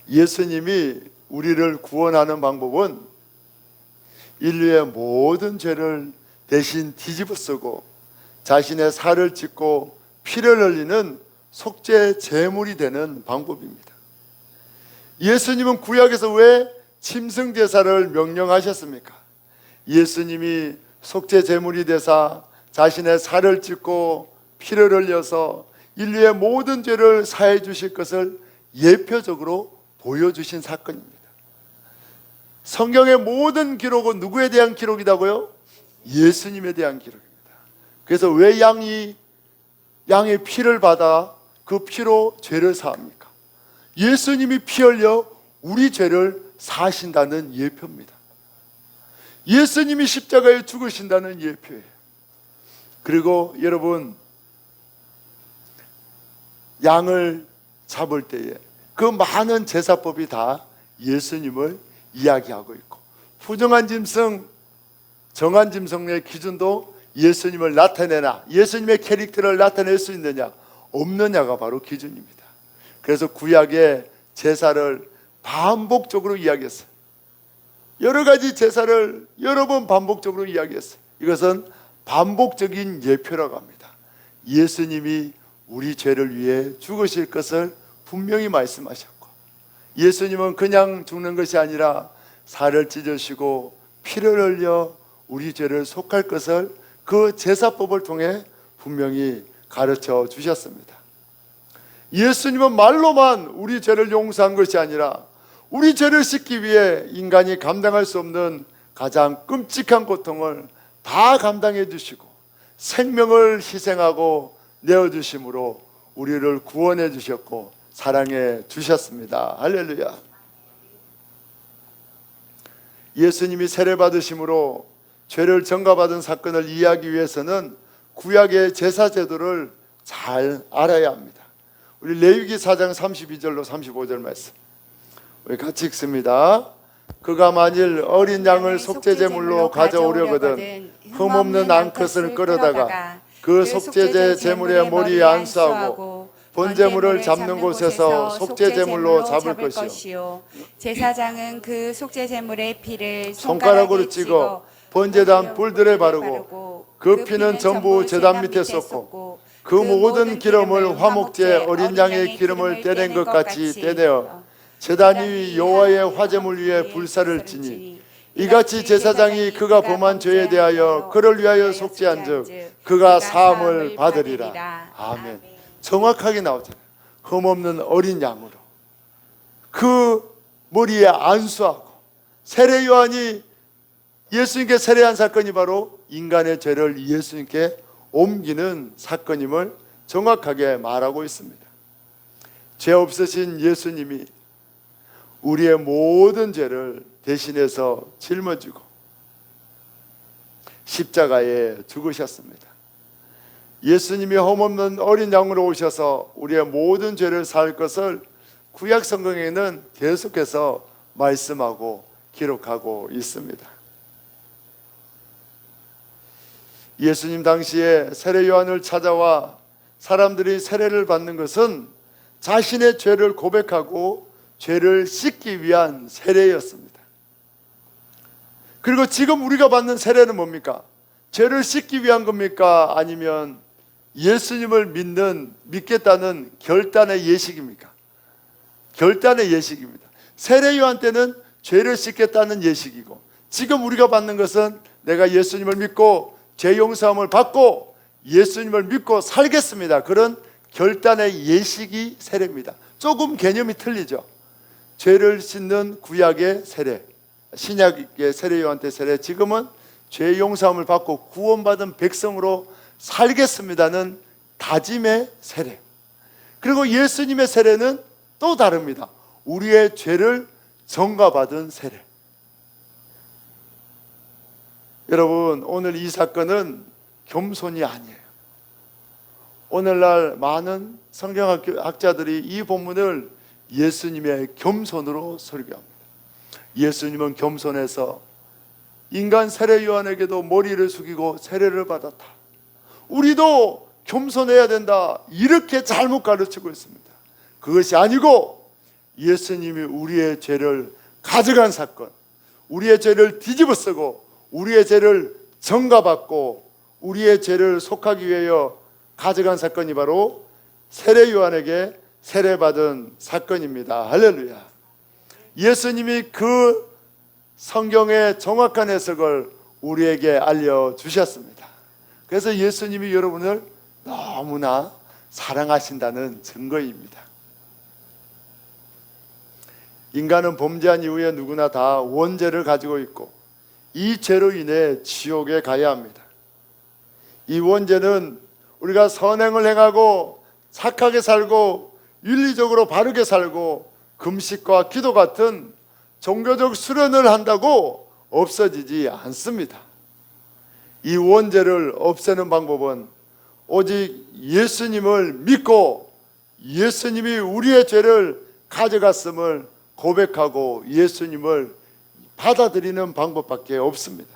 예수님이 우리를 구원하는 방법은 인류의 모든 죄를 대신 뒤집어 쓰고 자신의 살을 찢고 피를 흘리는 속죄 제물이 되는 방법입니다. 예수님은 구약에서 왜 짐승 제사를 명령하셨습니까? 예수님이 속죄 제물이 되사 자신의 살을 찢고 피를 흘려서 인류의 모든 죄를 사해 주실 것을 예표적으로 보여주신 사건입니다. 성경의 모든 기록은 누구에 대한 기록이라고요? 예수님에 대한 기록입니다. 그래서 왜 양의 피를 받아 그 피로 죄를 사합니까? 예수님이 피 흘려 우리 죄를 사하신다는 예표입니다. 예수님이 십자가에 죽으신다는 예표예요. 그리고 여러분, 양을 잡을 때에 그 많은 제사법이 다 예수님을 이야기하고 있고, 부정한 짐승, 정한 짐승의 기준도 예수님을 나타내나, 예수님의 캐릭터를 나타낼 수 있느냐 없느냐가 바로 기준입니다. 그래서 구약의 제사를 반복적으로 이야기했어요. 여러 가지 제사를 여러 번 반복적으로 이야기했어요. 이것은 반복적인 예표라고 합니다. 예수님이 우리 죄를 위해 죽으실 것을 분명히 말씀하셨고, 예수님은 그냥 죽는 것이 아니라 살을 찢으시고 피를 흘려 우리 죄를 속할 것을 그 제사법을 통해 분명히 가르쳐 주셨습니다. 예수님은 말로만 우리 죄를 용서한 것이 아니라 우리 죄를 씻기 위해 인간이 감당할 수 없는 가장 끔찍한 고통을 다 감당해 주시고 생명을 희생하고 내어주심으로 우리를 구원해 주셨고 사랑해 주셨습니다. 할렐루야. 예수님이 세례 받으심으로 죄를 전가받은 사건을 이해하기 위해서는 구약의 제사 제도를 잘 알아야 합니다. 우리 레위기 4장 32절로 35절 말씀 우리 같이 읽습니다. 그가 만일 어린 양을 속죄제물로 가져오려거든 흠없는 암컷을 끌어다가 그 속죄제 제물의 머리에 안수하고 번제물을 잡는 곳에서 속죄제물로 잡을 것이요 제사장은 그 속죄제물의 피를 손가락으로 찍어 번제단 뿔들에 바르고 그 피는 전부 제단 밑에 쏟고 그 모든 기름을 화목제 어린 양의 기름을 떼낸 것 같이 떼내어 제단 위 여호와의 화제물 위에 불사를 지니 이같이 제사장이 그가 범한 죄에 대하여 그를 위하여 속죄한즉 그가 사함을 받으리라. 아멘. 정확하게 나오잖아요. 흠없는 어린 양으로 그 머리에 안수하고, 세례 요한이 예수님께 세례한 사건이 바로 인간의 죄를 예수님께 옮기는 사건임을 정확하게 말하고 있습니다. 죄 없으신 예수님이 우리의 모든 죄를 대신해서 짊어지고 십자가에 죽으셨습니다. 예수님이 흠없는 어린 양으로 오셔서 우리의 모든 죄를 살 것을 구약 성경에는 계속해서 말씀하고 기록하고 있습니다. 예수님 당시에 세례 요한을 찾아와 사람들이 세례를 받는 것은 자신의 죄를 고백하고 죄를 씻기 위한 세례였습니다. 그리고 지금 우리가 받는 세례는 뭡니까? 죄를 씻기 위한 겁니까? 아니면 예수님을 믿겠다는 결단의 예식입니까? 결단의 예식입니다. 세례 요한 때는 죄를 씻겠다는 예식이고, 지금 우리가 받는 것은 내가 예수님을 믿고 죄 용서함을 받고 예수님을 믿고 살겠습니다. 그런 결단의 예식이 세례입니다. 조금 개념이 틀리죠. 죄를 씻는 구약의 세례, 신약의 세례 요한 때 세례, 지금은 죄 용서함을 받고 구원받은 백성으로 살겠습니다는 다짐의 세례. 그리고 예수님의 세례는 또 다릅니다. 우리의 죄를 전가받은 세례. 여러분, 오늘 이 사건은 겸손이 아니에요. 오늘날 많은 성경학자들이 이 본문을 예수님의 겸손으로 설교합니다. 예수님은 겸손해서 인간 세례 요한에게도 머리를 숙이고 세례를 받았다. 우리도 겸손해야 된다. 이렇게 잘못 가르치고 있습니다. 그것이 아니고 예수님이 우리의 죄를 가져간 사건, 우리의 죄를 뒤집어 쓰고 우리의 죄를 전가받고 우리의 죄를 속하기 위하여 가져간 사건이 바로 세례 요한에게 세례받은 사건입니다. 할렐루야. 예수님이 그 성경의 정확한 해석을 우리에게 알려주셨습니다. 그래서 예수님이 여러분을 너무나 사랑하신다는 증거입니다. 인간은 범죄한 이후에 누구나 다 원죄를 가지고 있고 이 죄로 인해 지옥에 가야 합니다. 이 원죄는 우리가 선행을 행하고 착하게 살고 윤리적으로 바르게 살고 금식과 기도 같은 종교적 수련을 한다고 없어지지 않습니다. 이 원죄를 없애는 방법은 오직 예수님을 믿고 예수님이 우리의 죄를 가져갔음을 고백하고 예수님을 받아들이는 방법밖에 없습니다.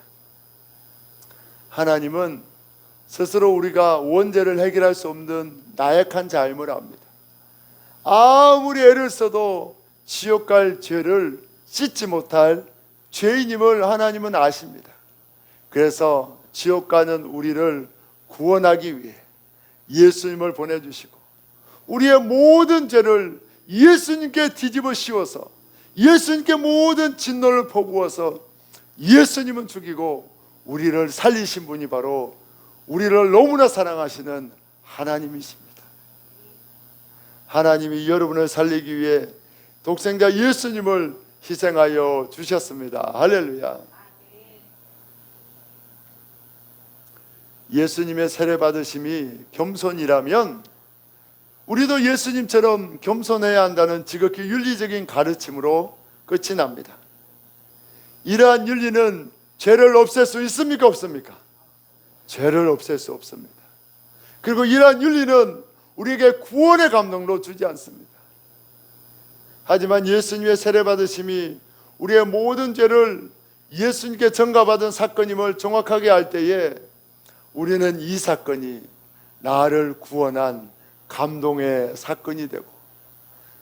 하나님은 스스로 우리가 원죄를 해결할 수 없는 나약한 자임을 압니다. 아무리 애를 써도 지옥 갈 죄를 씻지 못할 죄인임을 하나님은 아십니다. 그래서 지옥 가는 우리를 구원하기 위해 예수님을 보내주시고 우리의 모든 죄를 예수님께 뒤집어 씌워서 예수님께 모든 진노를 퍼부어서 예수님은 죽이고 우리를 살리신 분이 바로 우리를 너무나 사랑하시는 하나님이십니다. 하나님이 여러분을 살리기 위해 독생자 예수님을 희생하여 주셨습니다. 할렐루야. 예수님의 세례 받으심이 겸손이라면 우리도 예수님처럼 겸손해야 한다는 지극히 윤리적인 가르침으로 끝이 납니다. 이러한 윤리는 죄를 없앨 수 있습니까? 없습니까? 죄를 없앨 수 없습니다. 그리고 이러한 윤리는 우리에게 구원의 감동도 주지 않습니다. 하지만 예수님의 세례 받으심이 우리의 모든 죄를 예수님께 전가받은 사건임을 정확하게 알 때에 우리는 이 사건이 나를 구원한 감동의 사건이 되고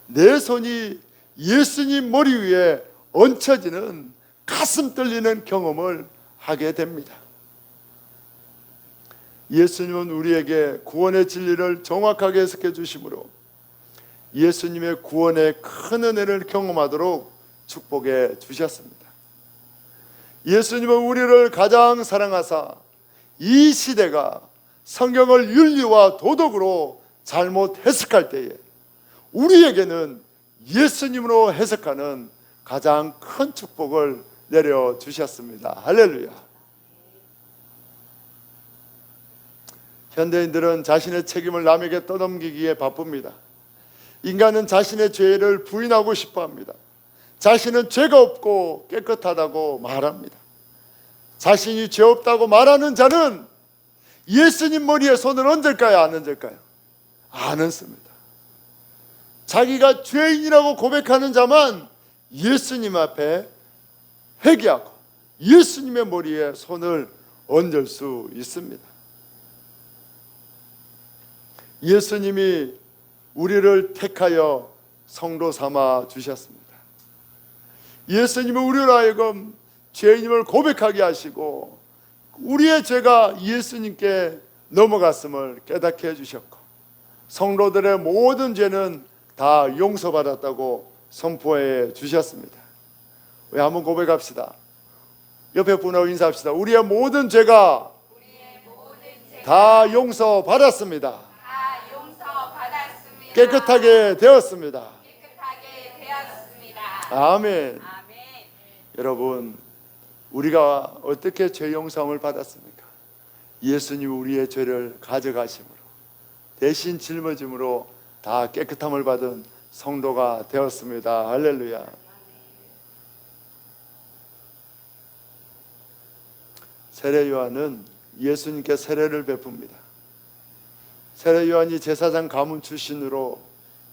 내 손이 예수님 머리 위에 얹혀지는 가슴 떨리는 경험을 하게 됩니다. 예수님은 우리에게 구원의 진리를 정확하게 해석해 주심으로 예수님의 구원의 큰 은혜를 경험하도록 축복해 주셨습니다. 예수님은 우리를 가장 사랑하사 이 시대가 성경을 윤리와 도덕으로 잘못 해석할 때에 우리에게는 예수님으로 해석하는 가장 큰 축복을 내려주셨습니다. 할렐루야. 현대인들은 자신의 책임을 남에게 떠넘기기에 바쁩니다. 인간은 자신의 죄를 부인하고 싶어 합니다. 자신은 죄가 없고 깨끗하다고 말합니다. 자신이 죄 없다고 말하는 자는 예수님 머리에 손을 얹을까요? 안 얹을까요? 안 얹습니다. 자기가 죄인이라고 고백하는 자만 예수님 앞에 회개하고 예수님의 머리에 손을 얹을 수 있습니다. 예수님이 우리를 택하여 성도 삼아 주셨습니다. 예수님은 우리로 하여금 죄인임을 고백하게 하시고 우리의 죄가 예수님께 넘어갔음을 깨닫게 해주셨고 성도들의 모든 죄는 다 용서받았다고 선포해 주셨습니다. 우리 한번 고백합시다. 옆에 분하고 인사합시다. 우리의 모든 죄가 다 용서받았습니다. 깨끗하게 되었습니다. 아멘. 여러분, 우리가 어떻게 죄 용서함을 받았습니까? 예수님이 우리의 죄를 가져가심으로 대신 짊어짐으로 다 깨끗함을 받은 성도가 되었습니다. 할렐루야. 세례 요한은 예수님께 세례를 베풉니다. 세례 요한이 제사장 가문 출신으로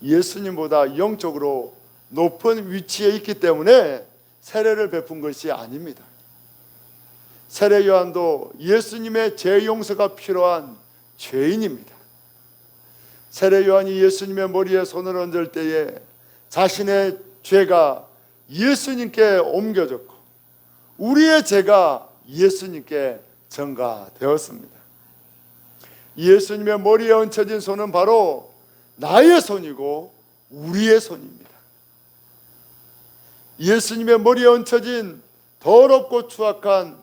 예수님보다 영적으로 높은 위치에 있기 때문에 세례를 베푼 것이 아닙니다. 세례 요한도 예수님의 죄 용서가 필요한 죄인입니다. 세례 요한이 예수님의 머리에 손을 얹을 때에 자신의 죄가 예수님께 옮겨졌고 우리의 죄가 예수님께 전가되었습니다. 예수님의 머리에 얹혀진 손은 바로 나의 손이고 우리의 손입니다. 예수님의 머리에 얹혀진 더럽고 추악한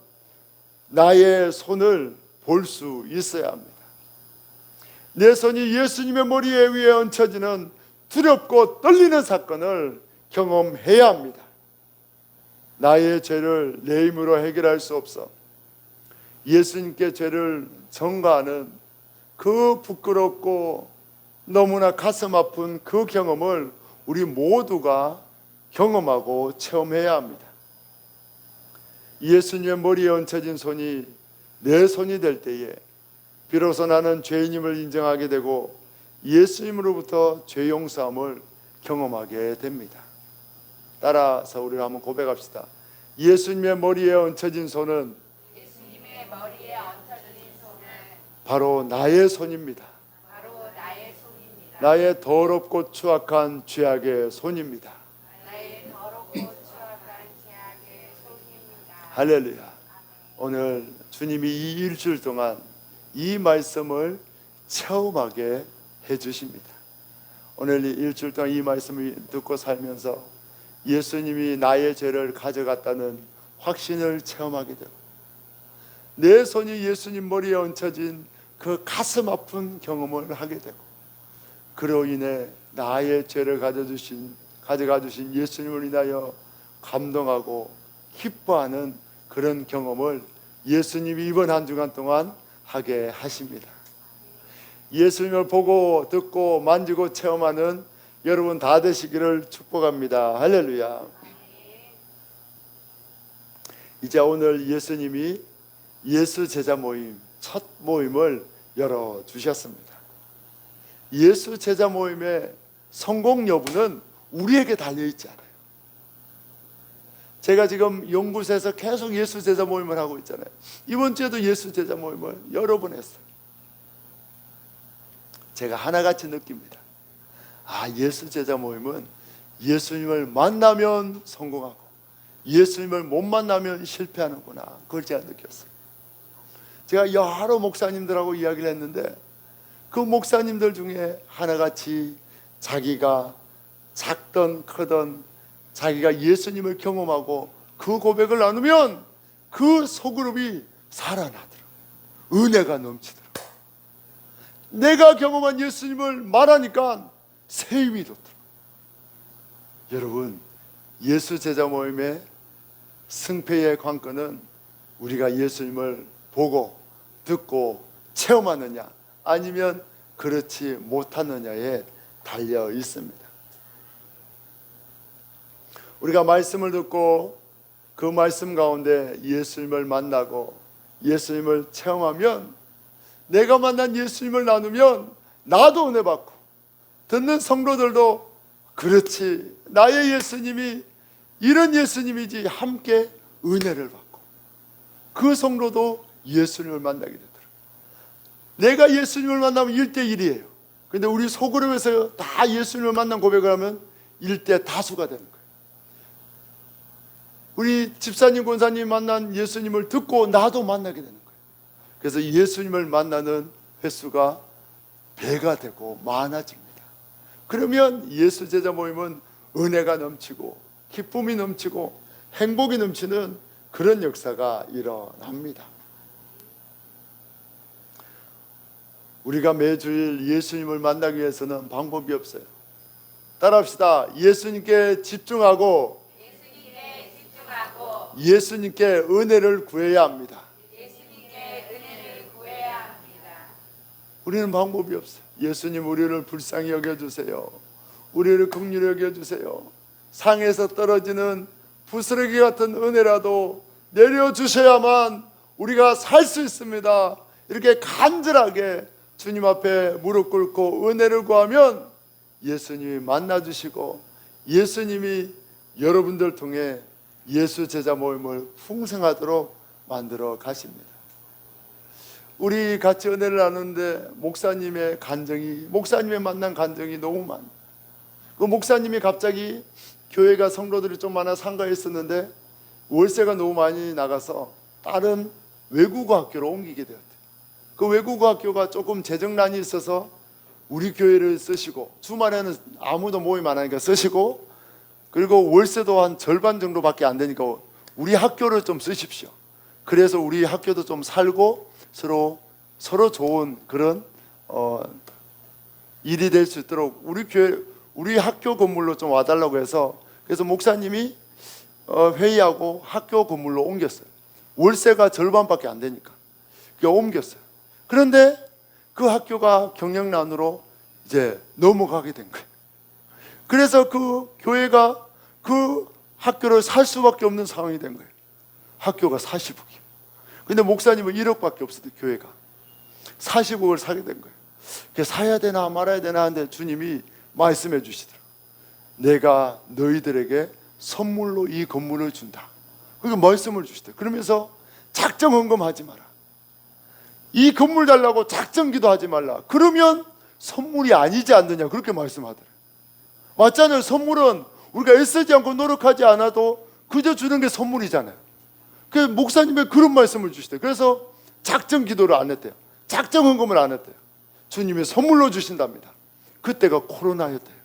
나의 손을 볼 수 있어야 합니다. 내 손이 예수님의 머리 위에 얹혀지는 두렵고 떨리는 사건을 경험해야 합니다. 나의 죄를 내 힘으로 해결할 수 없어 예수님께 죄를 전가하는 그 부끄럽고 너무나 가슴 아픈 그 경험을 우리 모두가 경험하고 체험해야 합니다. 예수님의 머리에 얹혀진 손이 내 손이 될 때에 비로소 나는 죄인임을 인정하게 되고 예수님으로부터 죄 용서함을 경험하게 됩니다. 따라서 우리가 한번 고백합시다. 예수님의 머리에 얹혀진 손은 바로 나의 손입니다. 나의 더럽고 추악한 죄악의 손입니다. 할렐루야. 오늘 주님이 이 일주일 동안 이 말씀을 체험하게 해주십니다. 오늘 이 일주일 동안 이 말씀을 듣고 살면서 예수님이 나의 죄를 가져갔다는 확신을 체험하게 되고 내 손이 예수님 머리에 얹혀진 그 가슴 아픈 경험을 하게 되고 그로 인해 나의 죄를 가져가 주신 예수님을 인하여 감동하고 기뻐하는 그런 경험을 예수님이 이번 한 주간 동안 하게 하십니다. 예수님을 보고 듣고 만지고 체험하는 여러분 다 되시기를 축복합니다. 할렐루야. 이제 오늘 예수님이 예수 제자 모임 첫 모임을 열어주셨습니다. 예수 제자 모임의 성공 여부는 우리에게 달려있지 않아요. 제가 지금 연구소에서 계속 예수 제자 모임을 하고 있잖아요. 이번 주에도 예수 제자 모임을 여러 번 했어요. 제가 하나같이 느낍니다. 예수 제자 모임은 예수님을 만나면 성공하고 예수님을 못 만나면 실패하는구나. 그걸 제가 느꼈어요. 제가 여러 목사님들하고 이야기를 했는데 그 목사님들 중에 하나같이 자기가 작든 크든 자기가 예수님을 경험하고 그 고백을 나누면 그 소그룹이 살아나더라고요. 은혜가 넘치더라고요. 내가 경험한 예수님을 말하니까 새 힘이 돋더라고요. 여러분, 예수 제자 모임의 승패의 관건은 우리가 예수님을 보고 듣고 체험하느냐 아니면 그렇지 못하느냐에 달려 있습니다. 우리가 말씀을 듣고 그 말씀 가운데 예수님을 만나고 예수님을 체험하면, 내가 만난 예수님을 나누면 나도 은혜 받고, 듣는 성도들도 그렇지, 나의 예수님이 이런 예수님이지, 함께 은혜를 받고 그 성도도 예수님을 만나게 되더라고요. 내가 예수님을 만나면 1대1이에요. 근데 우리 소그룹에서 다 예수님을 만난 고백을 하면 1대 다수가 되는 거예요. 우리 집사님, 권사님 만난 예수님을 듣고 나도 만나게 되는 거예요. 그래서 예수님을 만나는 횟수가 배가 되고 많아집니다. 그러면 예수 제자 모임은 은혜가 넘치고 기쁨이 넘치고 행복이 넘치는 그런 역사가 일어납니다. 우리가 매주일 예수님을 만나기 위해서는 방법이 없어요. 따라합시다. 예수님께 집중하고 예수님께 은혜를 구해야 합니다. 우리는 방법이 없어요. 예수님, 우리를 불쌍히 여겨주세요. 우리를 긍휼히 여겨주세요. 상에서 떨어지는 부스러기 같은 은혜라도 내려주셔야만 우리가 살 수 있습니다. 이렇게 간절하게 주님 앞에 무릎 꿇고 은혜를 구하면 예수님이 만나주시고 예수님이 여러분들 통해 예수 제자 모임을 풍성하도록 만들어 가십니다. 우리 같이 은혜를 나누는데 목사님의 만난 간증이 너무 많아요. 그 목사님이 갑자기 교회가 성도들이 좀 많아 상가에 있었는데 월세가 너무 많이 나가서 다른 외국어 학교로 옮기게 되었대요. 그 외국어 학교가 조금 재정난이 있어서 우리 교회를 쓰시고, 주말에는 아무도 모임 안 하니까 쓰시고, 그리고 월세도 한 절반 정도밖에 안 되니까 우리 학교를 좀 쓰십시오. 그래서 우리 학교도 좀 살고 서로 좋은 그런 일이 될 수 있도록 우리 학교 건물로 좀 와달라고 해서, 그래서 목사님이 회의하고 학교 건물로 옮겼어요. 월세가 절반밖에 안 되니까 옮겼어요. 그런데 그 학교가 경영난으로 이제 넘어가게 된 거예요. 그래서 그 교회가 그 학교를 살 수밖에 없는 상황이 된 거예요. 학교가 40억이에요. 근데 목사님은 1억밖에 없었대요. 교회가 40억을 사게 된 거예요. 그래서 사야 되나 말아야 되나 하는데 주님이 말씀해 주시더라고요. 내가 너희들에게 선물로 이 건물을 준다. 그리고 말씀을 주시더라고요. 그러면서 작정 헌금하지 마라. 이 건물 달라고 작정 기도하지 말라. 그러면 선물이 아니지 않느냐, 그렇게 말씀하더라고요. 맞잖아요. 선물은 우리가 애쓰지 않고 노력하지 않아도 그저 주는 게 선물이잖아요. 그 목사님이 그런 말씀을 주시대요. 그래서 작정 기도를 안 했대요. 작정 헌금을 안 했대요. 주님이 선물로 주신답니다. 그때가 코로나였대요.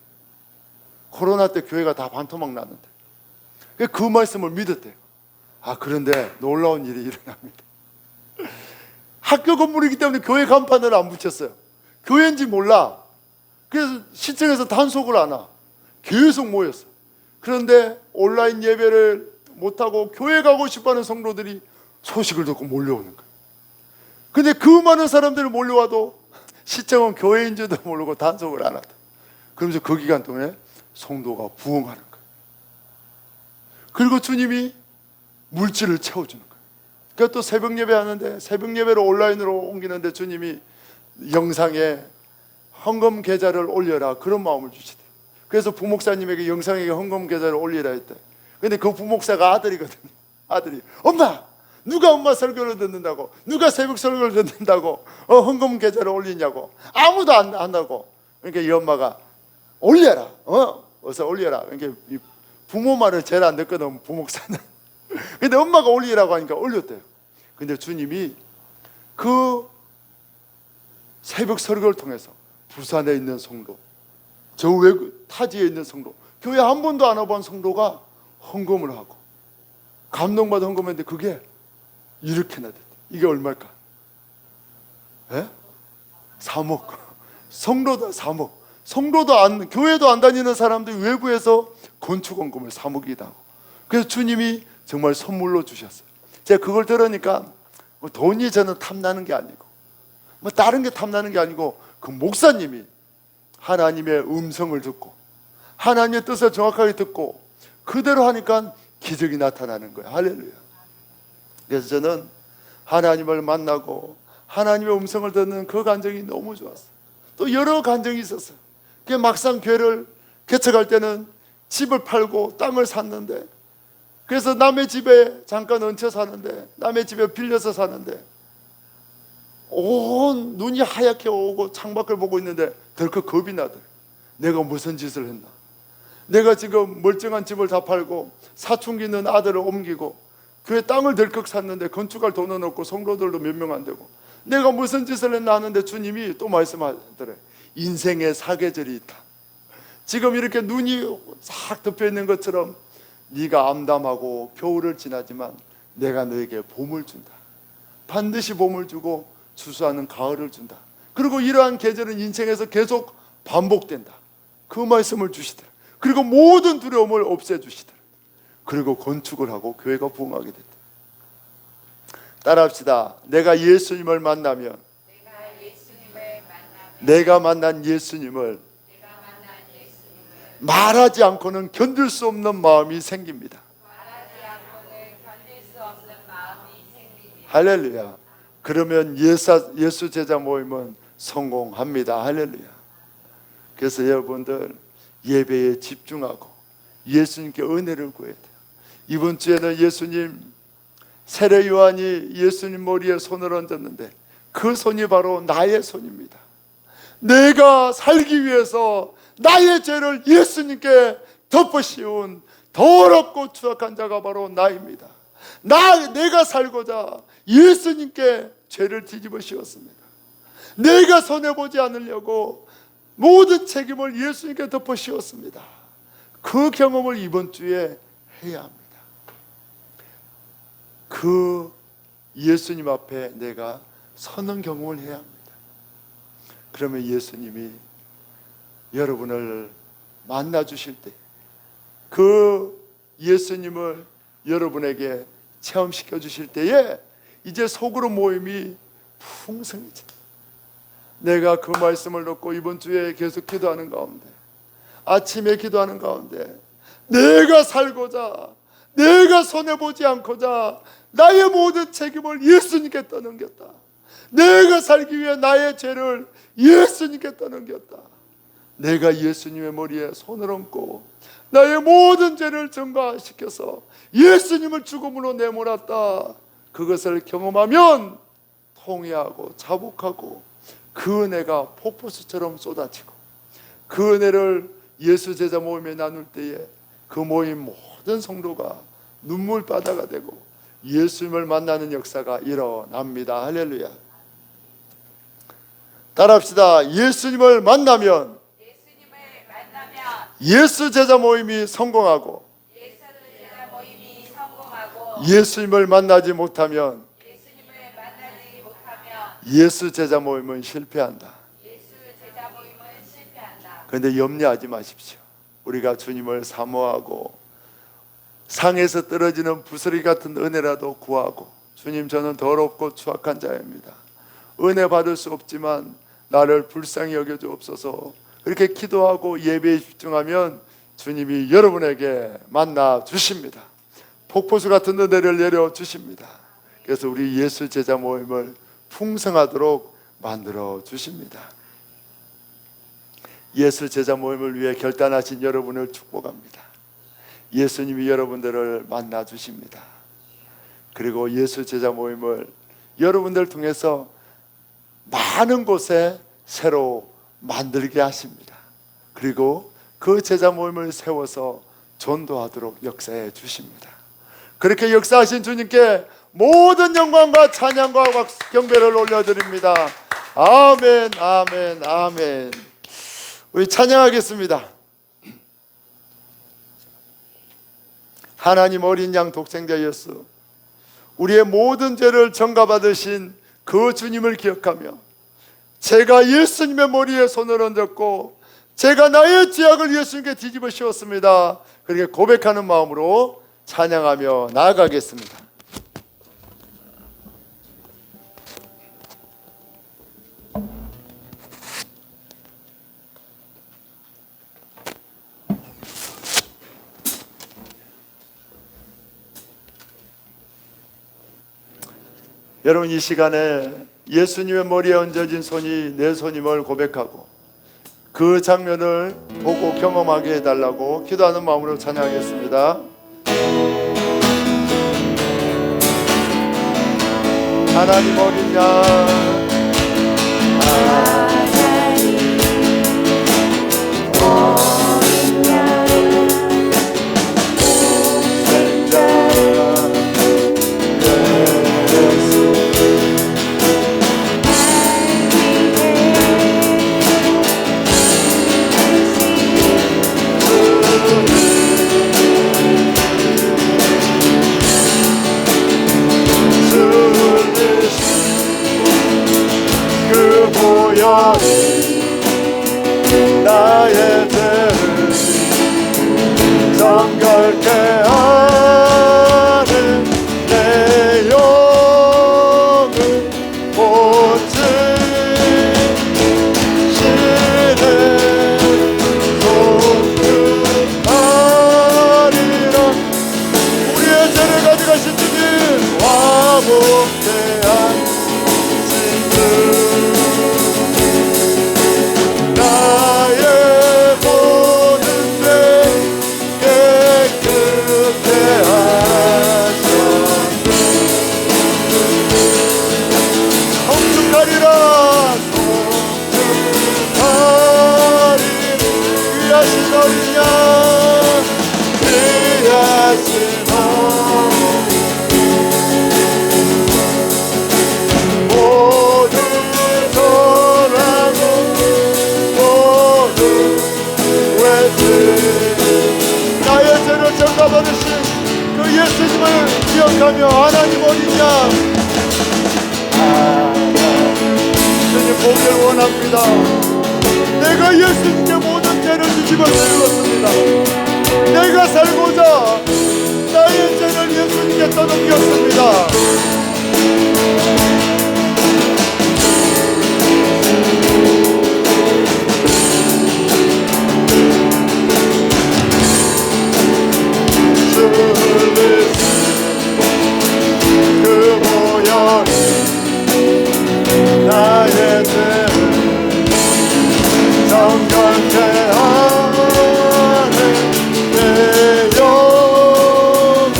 코로나 때 교회가 다 반토막 났는데 그 말씀을 믿었대요. 그런데 놀라운 일이 일어납니다. 학교 건물이기 때문에 교회 간판을 안 붙였어요. 교회인지 몰라. 그래서 시청에서 단속을 안 와. 계속 모였어. 그런데 온라인 예배를 못하고 교회 가고 싶어하는 성도들이 소식을 듣고 몰려오는 거예요. 근데 그 많은 사람들이 몰려와도 시청은 교회인지도 모르고 단속을 안 하다. 그러면서 그 기간 동안에 성도가 부흥하는 거예요. 그리고 주님이 물질을 채워주는 거예요. 그러니까 또 새벽 예배 하는데 새벽 예배로 온라인으로 옮기는데 주님이 영상에 헌금 계좌를 올려라, 그런 마음을 주시대요. 그래서 부목사님에게 영상에 헌금 계좌를 올리라 했대. 근데 그 부목사가 아들이거든요. 아들이, 엄마! 누가 엄마 설교를 듣는다고? 누가 새벽 설교를 듣는다고 헌금 계좌를 올리냐고. 아무도 안 한다고. 그러니까 이 엄마가 올려라. 어서 올려라. 그러니까 부모 말을 제일 안 듣거든, 부목사는. 근데 엄마가 올리라고 하니까 올렸대요. 근데 주님이 그 새벽 설교를 통해서 부산에 있는 성도, 저 외국 타지에 있는 성도, 교회 한 번도 안 와본 성도가 헌금을 하고 감동받아 헌금했는데 그게 이렇게나 됐대. 이게 얼마일까? 3억. 성도도 3억. 성도도 교회도 안 다니는 사람들이 외부에서 건축 헌금을 3억이다 하고. 그래서 주님이 정말 선물로 주셨어요. 제가 그걸 들으니까 돈이 저는 탐나는 게 아니고 뭐 다른 게 탐나는 게 아니고 그 목사님이 하나님의 음성을 듣고 하나님의 뜻을 정확하게 듣고 그대로 하니까 기적이 나타나는 거예요. 할렐루야. 그래서 저는 하나님을 만나고 하나님의 음성을 듣는 그 감정이 너무 좋았어요. 또 여러 감정이 있었어요. 그 막상 교회를 개척할 때는 집을 팔고 땅을 샀는데, 그래서 남의 집에 잠깐 얹혀 사는데, 남의 집에 빌려서 사는데 온 눈이 하얗게 오고 창밖을 보고 있는데 덜컥 겁이 나더라고요. 내가 무슨 짓을 했나? 내가 지금 멀쩡한 집을 다 팔고 사춘기 있는 아들을 옮기고 교회 땅을 덜컥 샀는데 건축할 돈은 없고 성도들도 몇 명 안 되고 내가 무슨 짓을 했나 하는데 주님이 또 말씀하더래요. 인생의 사계절이 있다. 지금 이렇게 눈이 싹 덮여 있는 것처럼 네가 암담하고 겨울을 지나지만 내가 너에게 봄을 준다. 반드시 봄을 주고 추수하는 가을을 준다. 그리고 이러한 계절은 인생에서 계속 반복된다. 그 말씀을 주시더라. 그리고 모든 두려움을 없애주시더라. 그리고 건축을 하고 교회가 부흥하게 됐다. 따라합시다. 내가 예수님을 만나면 내가 만난 예수님을 말하지 않고는 견딜 수 없는 마음이 생깁니다. 할렐루야. 그러면 예수 제자 모임은 성공합니다. 할렐루야. 그래서 여러분들 예배에 집중하고 예수님께 은혜를 구해야 돼요. 이번 주에는 예수님 세례 요한이 예수님 머리에 손을 얹었는데 그 손이 바로 나의 손입니다. 내가 살기 위해서 나의 죄를 예수님께 덮어씌운 더럽고 추악한 자가 바로 나입니다. 내가 살고자 예수님께 죄를 뒤집어 씌웠습니다. 내가 손해보지 않으려고 모든 책임을 예수님께 덮어 씌웠습니다. 그 경험을 이번 주에 해야 합니다. 그 예수님 앞에 내가 서는 경험을 해야 합니다. 그러면 예수님이 여러분을 만나 주실 때 그 예수님을 여러분에게 체험시켜 주실 때에 이제 속으로 모임이 풍성해집니다. 내가 그 말씀을 듣고 이번 주에 계속 기도하는 가운데, 아침에 기도하는 가운데 내가 살고자 내가 손해보지 않고자 나의 모든 책임을 예수님께 떠넘겼다. 내가 살기 위해 나의 죄를 예수님께 떠넘겼다. 내가 예수님의 머리에 손을 얹고 나의 모든 죄를 증거시켜서 예수님을 죽음으로 내몰았다. 그것을 경험하면 통회하고 자복하고 그 은혜가 폭포수처럼 쏟아지고 그 은혜를 예수 제자 모임에 나눌 때에 그 모임 모든 성도가 눈물바다가 되고 예수님을 만나는 역사가 일어납니다. 할렐루야. 따라합시다. 예수님을 만나면 예수 제자 모임이 성공하고 예수님을 만나지 못하면 예수 제자 모임은 실패한다. 그런데 염려하지 마십시오. 우리가 주님을 사모하고 상에서 떨어지는 부스러기 같은 은혜라도 구하고, 주님 저는 더럽고 추악한 자입니다. 은혜 받을 수 없지만 나를 불쌍히 여겨주옵소서. 그렇게 기도하고 예배에 집중하면 주님이 여러분에게 만나 주십니다. 폭포수 같은 은혜를 내려 주십니다. 그래서 우리 예수 제자 모임을 풍성하도록 만들어 주십니다. 예수 제자 모임을 위해 결단하신 여러분을 축복합니다. 예수님이 여러분들을 만나 주십니다. 그리고 예수 제자 모임을 여러분들 통해서 많은 곳에 새로 만들게 하십니다. 그리고 그 제자 모임을 세워서 전도하도록 역사해 주십니다. 그렇게 역사하신 주님께 모든 영광과 찬양과 경배를 올려드립니다. 아멘, 아멘, 아멘. 우리 찬양하겠습니다. 하나님 어린 양 독생자 예수, 우리의 모든 죄를 전가받으신 그 주님을 기억하며 제가 예수님의 머리에 손을 얹었고 제가 나의 죄악을 예수님께 뒤집어 씌웠습니다. 그렇게 고백하는 마음으로 찬양하며 나아가겠습니다. 여러분, 이 시간에 예수님의 머리에 얹어진 손이 내 손임을 고백하고 그 장면을 보고 경험하게 해달라고 기도하는 마음으로 찬양하겠습니다. 하나님 어린 양, 그 보혈이 나의 죄를 정결케 하는 내 영은 오직 신의 속죄하리라. 우리의 죄를 가져가신 주님, 화목케 하신 주, 나의 모든 죄 깨끗게 하셨네. 성축하리라, 성축하리. 귀하신 어린 양, 귀하신 모든 전하고 모든 외치 나의 죄를 전가받으신 그 예수님을 기억하며 하나님 어린 양, 주님 보기를 원합니다. 내가 예수님께 모든 죄를 뒤집어 쓰었습니다. 내가 살고자 나의 죄를 예수님께 떠넘겼습니다. 그 보혈이 나의 죄를 정결케 하는 내 영은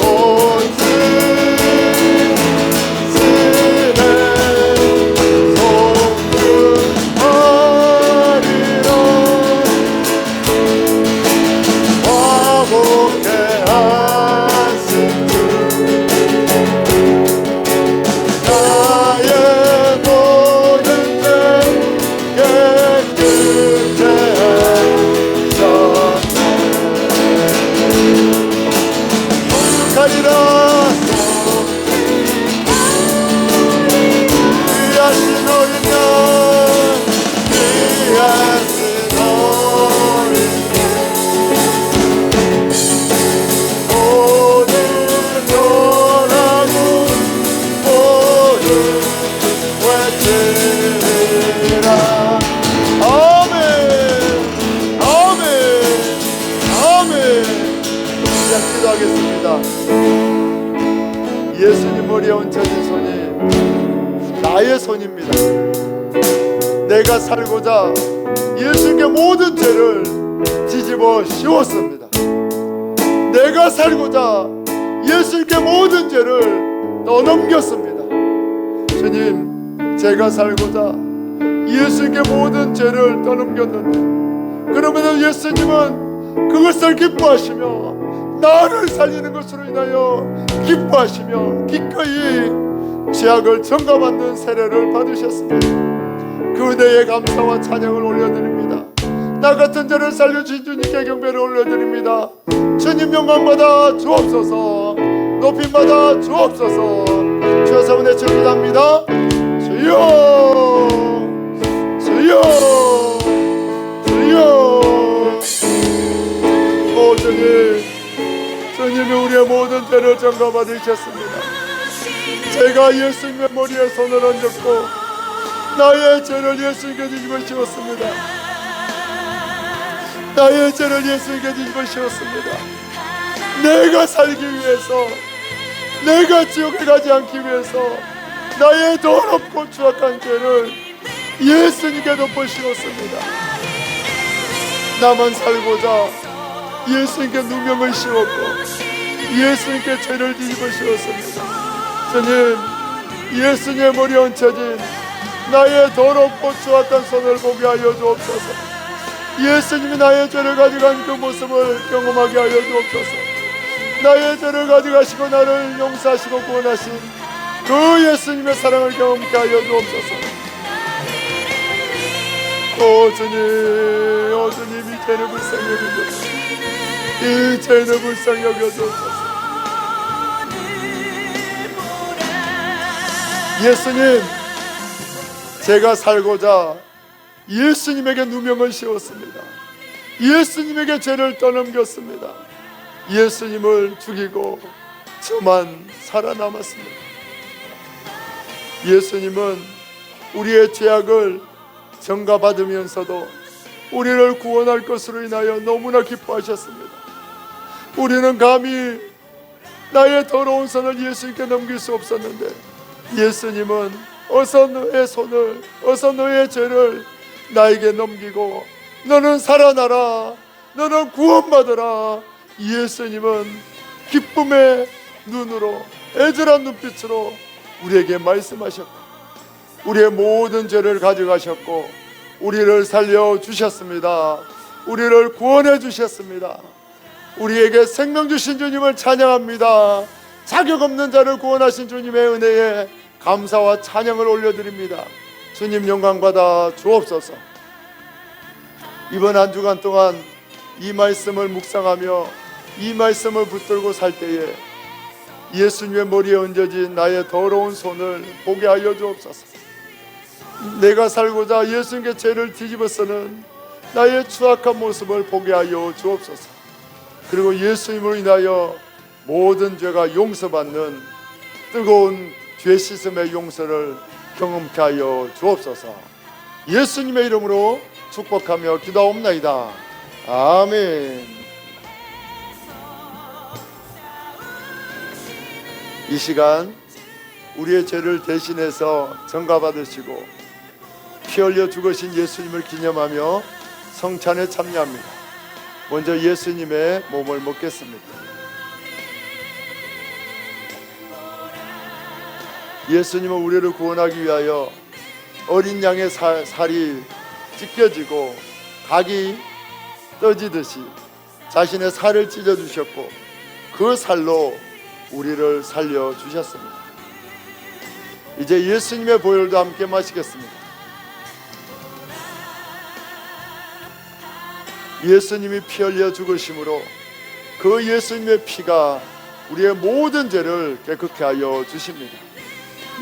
오직 신의 속죄하리라. 화목케 하신 주, 나의 모든 죄 깨끗게 하셨네. 성축하리라, 귀하신 어린 양, 귀하신 어린 양, 모든 전하고 모든 외치라. 아멘, 아멘, 아멘. 시작 기도하겠습니다. 예수님 머리에 얹혀진 손이 나의 손입니다. 내가 살고자 예수님께 모든 죄를 뒤집어 씌웠습니다. 내가 살고자 예수님께 모든 죄를 떠넘겼습니다. 주님, 제가 살고자 예수님께 모든 죄를 떠넘겼는데 그러면 예수님은 그것을 기뻐하시며 나를 살리는 것으로 인하여 기뻐하시며 기꺼이 죄악을 전가받는 세례를 받으셨습니다. 그 은혜에 감사와 찬양을 올려드립니다. 나 같은 자를 살려주신 주님께 경배를 올려드립니다. 주님 영광받아 주옵소서, 높임받아 주옵소서. 주여 사문에 기도합니다. 주여, 주여, 주여. 오 주님, 주님이 우리의 모든 죄를 전가받으셨습니다. 제가 예수님의 머리에 손을 얹었고 나의 죄를 예수님께 뒤집어 씌웠습니다. 나의 죄를 예수님께 뒤집어 씌웠습니다. 내가 살기 위해서 내가 지옥에 가지 않기 위해서 나의 더럽고 추악한 죄를 예수님께 덮어씌웠습니다. 나만 살고자 예수님께 누명을 씌웠고 예수님께 죄를 뒤집어 씌웠습니다. 주님, 예수님의 머리에 얹혀진 나의 더럽고 추악한 손을 보게 하여 주옵소서. 예수님이 나의 죄를 가져간 그 모습을 경험하게 하여 주옵소서. 나의 죄를 가져가시고 나를 용서하시고 구원하신 그 예수님의 사랑을 경험케 하여 주옵소서. 오 주님, 이 죄를 불쌍히 여겨주옵소서. 이 죄를 불쌍히 여겨주옵소서. 예수님, 제가 살고자 예수님에게 누명을 씌웠습니다. 예수님에게 죄를 떠넘겼습니다. 예수님을 죽이고 저만 살아남았습니다. 예수님은 우리의 죄악을 전가받으면서도 우리를 구원할 것으로 인하여 너무나 기뻐하셨습니다. 우리는 감히 나의 더러운 손을 예수님께 넘길 수 없었는데 예수님은 어서 너의 손을, 어서 너의 죄를 나에게 넘기고 너는 살아나라, 너는 구원받으라. 예수님은 기쁨의 눈으로, 애절한 눈빛으로 우리에게 말씀하셨고 우리의 모든 죄를 가져가셨고 우리를 살려주셨습니다. 우리를 구원해 주셨습니다. 우리에게 생명 주신 주님을 찬양합니다. 자격 없는 자를 구원하신 주님의 은혜에 감사와 찬양을 올려드립니다. 주님 영광 받아 주옵소서. 이번 한 주간 동안 이 말씀을 묵상하며 이 말씀을 붙들고 살 때에 예수님의 머리에 얹어진 나의 더러운 손을 보게 하여 주옵소서. 내가 살고자 예수님께 죄를 뒤집어 쓰는 나의 추악한 모습을 보게 하여 주옵소서. 그리고 예수님으로 인하여 모든 죄가 용서받는 뜨거운 죄 씻음의 용서를 경험케 하여 주옵소서. 예수님의 이름으로 축복하며 기도하옵나이다. 아멘. 이 시간 우리의 죄를 대신해서 전가받으시고 피 흘려 죽으신 예수님을 기념하며 성찬에 참여합니다. 먼저 예수님의 몸을 먹겠습니다. 예수님은 우리를 구원하기 위하여 어린 양의 살이 찢겨지고 각이 떠지듯이 자신의 살을 찢어주셨고 그 살로 우리를 살려주셨습니다. 이제 예수님의 보혈도 함께 마시겠습니다. 예수님이 피 흘려 죽으심으로 그 예수님의 피가 우리의 모든 죄를 깨끗게 하여 주십니다.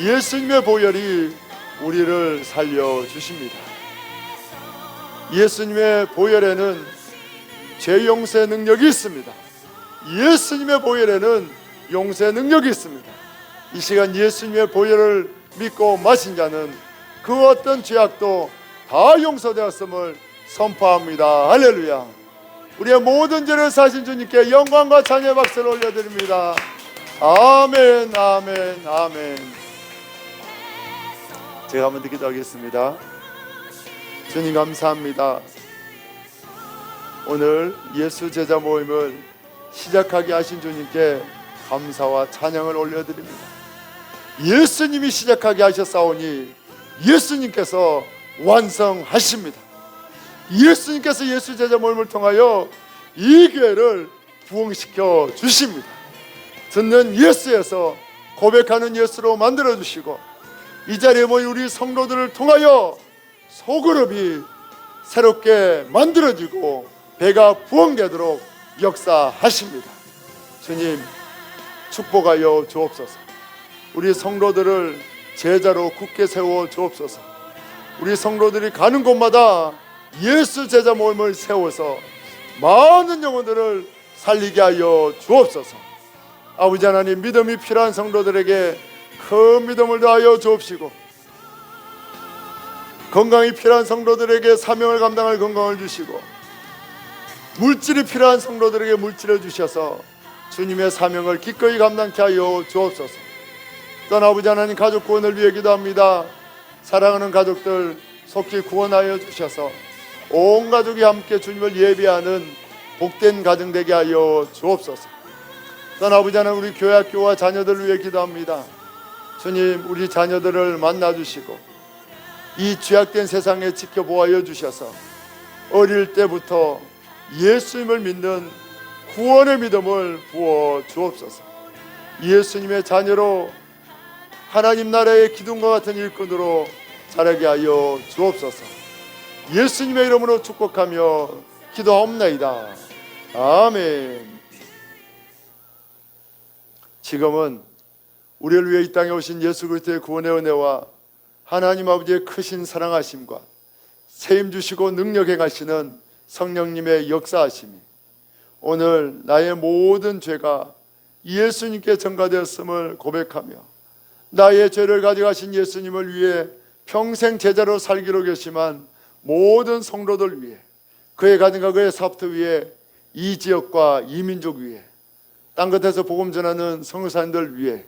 예수님의 보혈이 우리를 살려주십니다. 예수님의 보혈에는 죄 용서의 능력이 있습니다. 예수님의 보혈에는 용서의 능력이 있습니다. 이 시간 예수님의 보혈을 믿고 마신 자는 그 어떤 죄악도 다 용서되었음을 선포합니다. 할렐루야. 우리의 모든 죄를 사신 주님께 영광과 찬양의 박수를 올려드립니다. 아멘, 아멘, 아멘. 제가 한번 기도하겠습니다. 주님 감사합니다. 오늘 예수 제자 모임을 시작하게 하신 주님께 감사와 찬양을 올려드립니다. 예수님이 시작하게 하셨사오니 예수님께서 완성하십니다. 예수님께서 예수 제자 모임을 통하여 이 교회를 부흥시켜 주십니다. 듣는 예수에서 고백하는 예수로 만들어 주시고 이 자리에 모인 우리 성도들을 통하여 소그룹이 새롭게 만들어지고 배가 부흥되도록 역사하십니다. 주님 축복하여 주옵소서. 우리 성도들을 제자로 굳게 세워 주옵소서. 우리 성도들이 가는 곳마다 예수 제자 모임을 세워서 많은 영혼들을 살리게 하여 주옵소서. 아버지 하나님, 믿음이 필요한 성도들에게 큰 믿음을 더하여 주옵시고 건강이 필요한 성도들에게 사명을 감당할 건강을 주시고 물질이 필요한 성도들에게 물질을 주셔서 주님의 사명을 기꺼이 감당케 하여 주옵소서. 또한 아버지 하나님, 가족 구원을 위해 기도합니다. 사랑하는 가족들 속히 구원하여 주셔서 온 가족이 함께 주님을 예배하는 복된 가정 되게 하여 주옵소서. 또한 아버지 하나님, 우리 교회 학교와 자녀들을 위해 기도합니다. 주님, 우리 자녀들을 만나주시고 이 죄악된 세상에 지켜보아여 주셔서 어릴 때부터 예수님을 믿는 구원의 믿음을 부어 주옵소서. 예수님의 자녀로 하나님 나라의 기둥과 같은 일꾼으로 자라게 하여 주옵소서. 예수님의 이름으로 축복하며 기도하옵나이다. 아멘. 지금은 우리를 위해 이 땅에 오신 예수 그리스도의 구원의 은혜와 하나님 아버지의 크신 사랑하심과 세임 주시고 능력 행하시는 성령님의 역사하심이 오늘 나의 모든 죄가 예수님께 전가되었음을 고백하며 나의 죄를 가져가신 예수님을 위해 평생 제자로 살기로 결심한 모든 성도들 위해, 그의 가정과 그의 사업터 위해, 이 지역과 이 민족 위해, 땅끝에서 복음 전하는 선교사님들 위해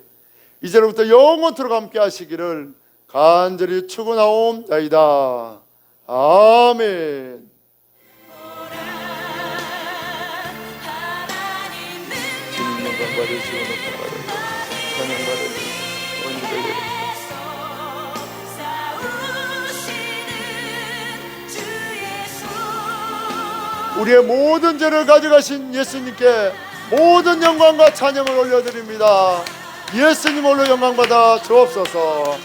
이제로부터 영원토록 함께 하시기를 간절히 축원하옵나이다. 아멘. 주님 영광 받으시고 높임 받으시고 찬양 받으시고 원리를 우리의 모든 죄를 가져가신 예수님께 모든 영광과 찬양을 올려드립니다. 예수님 홀로 영광 받아 주옵소서.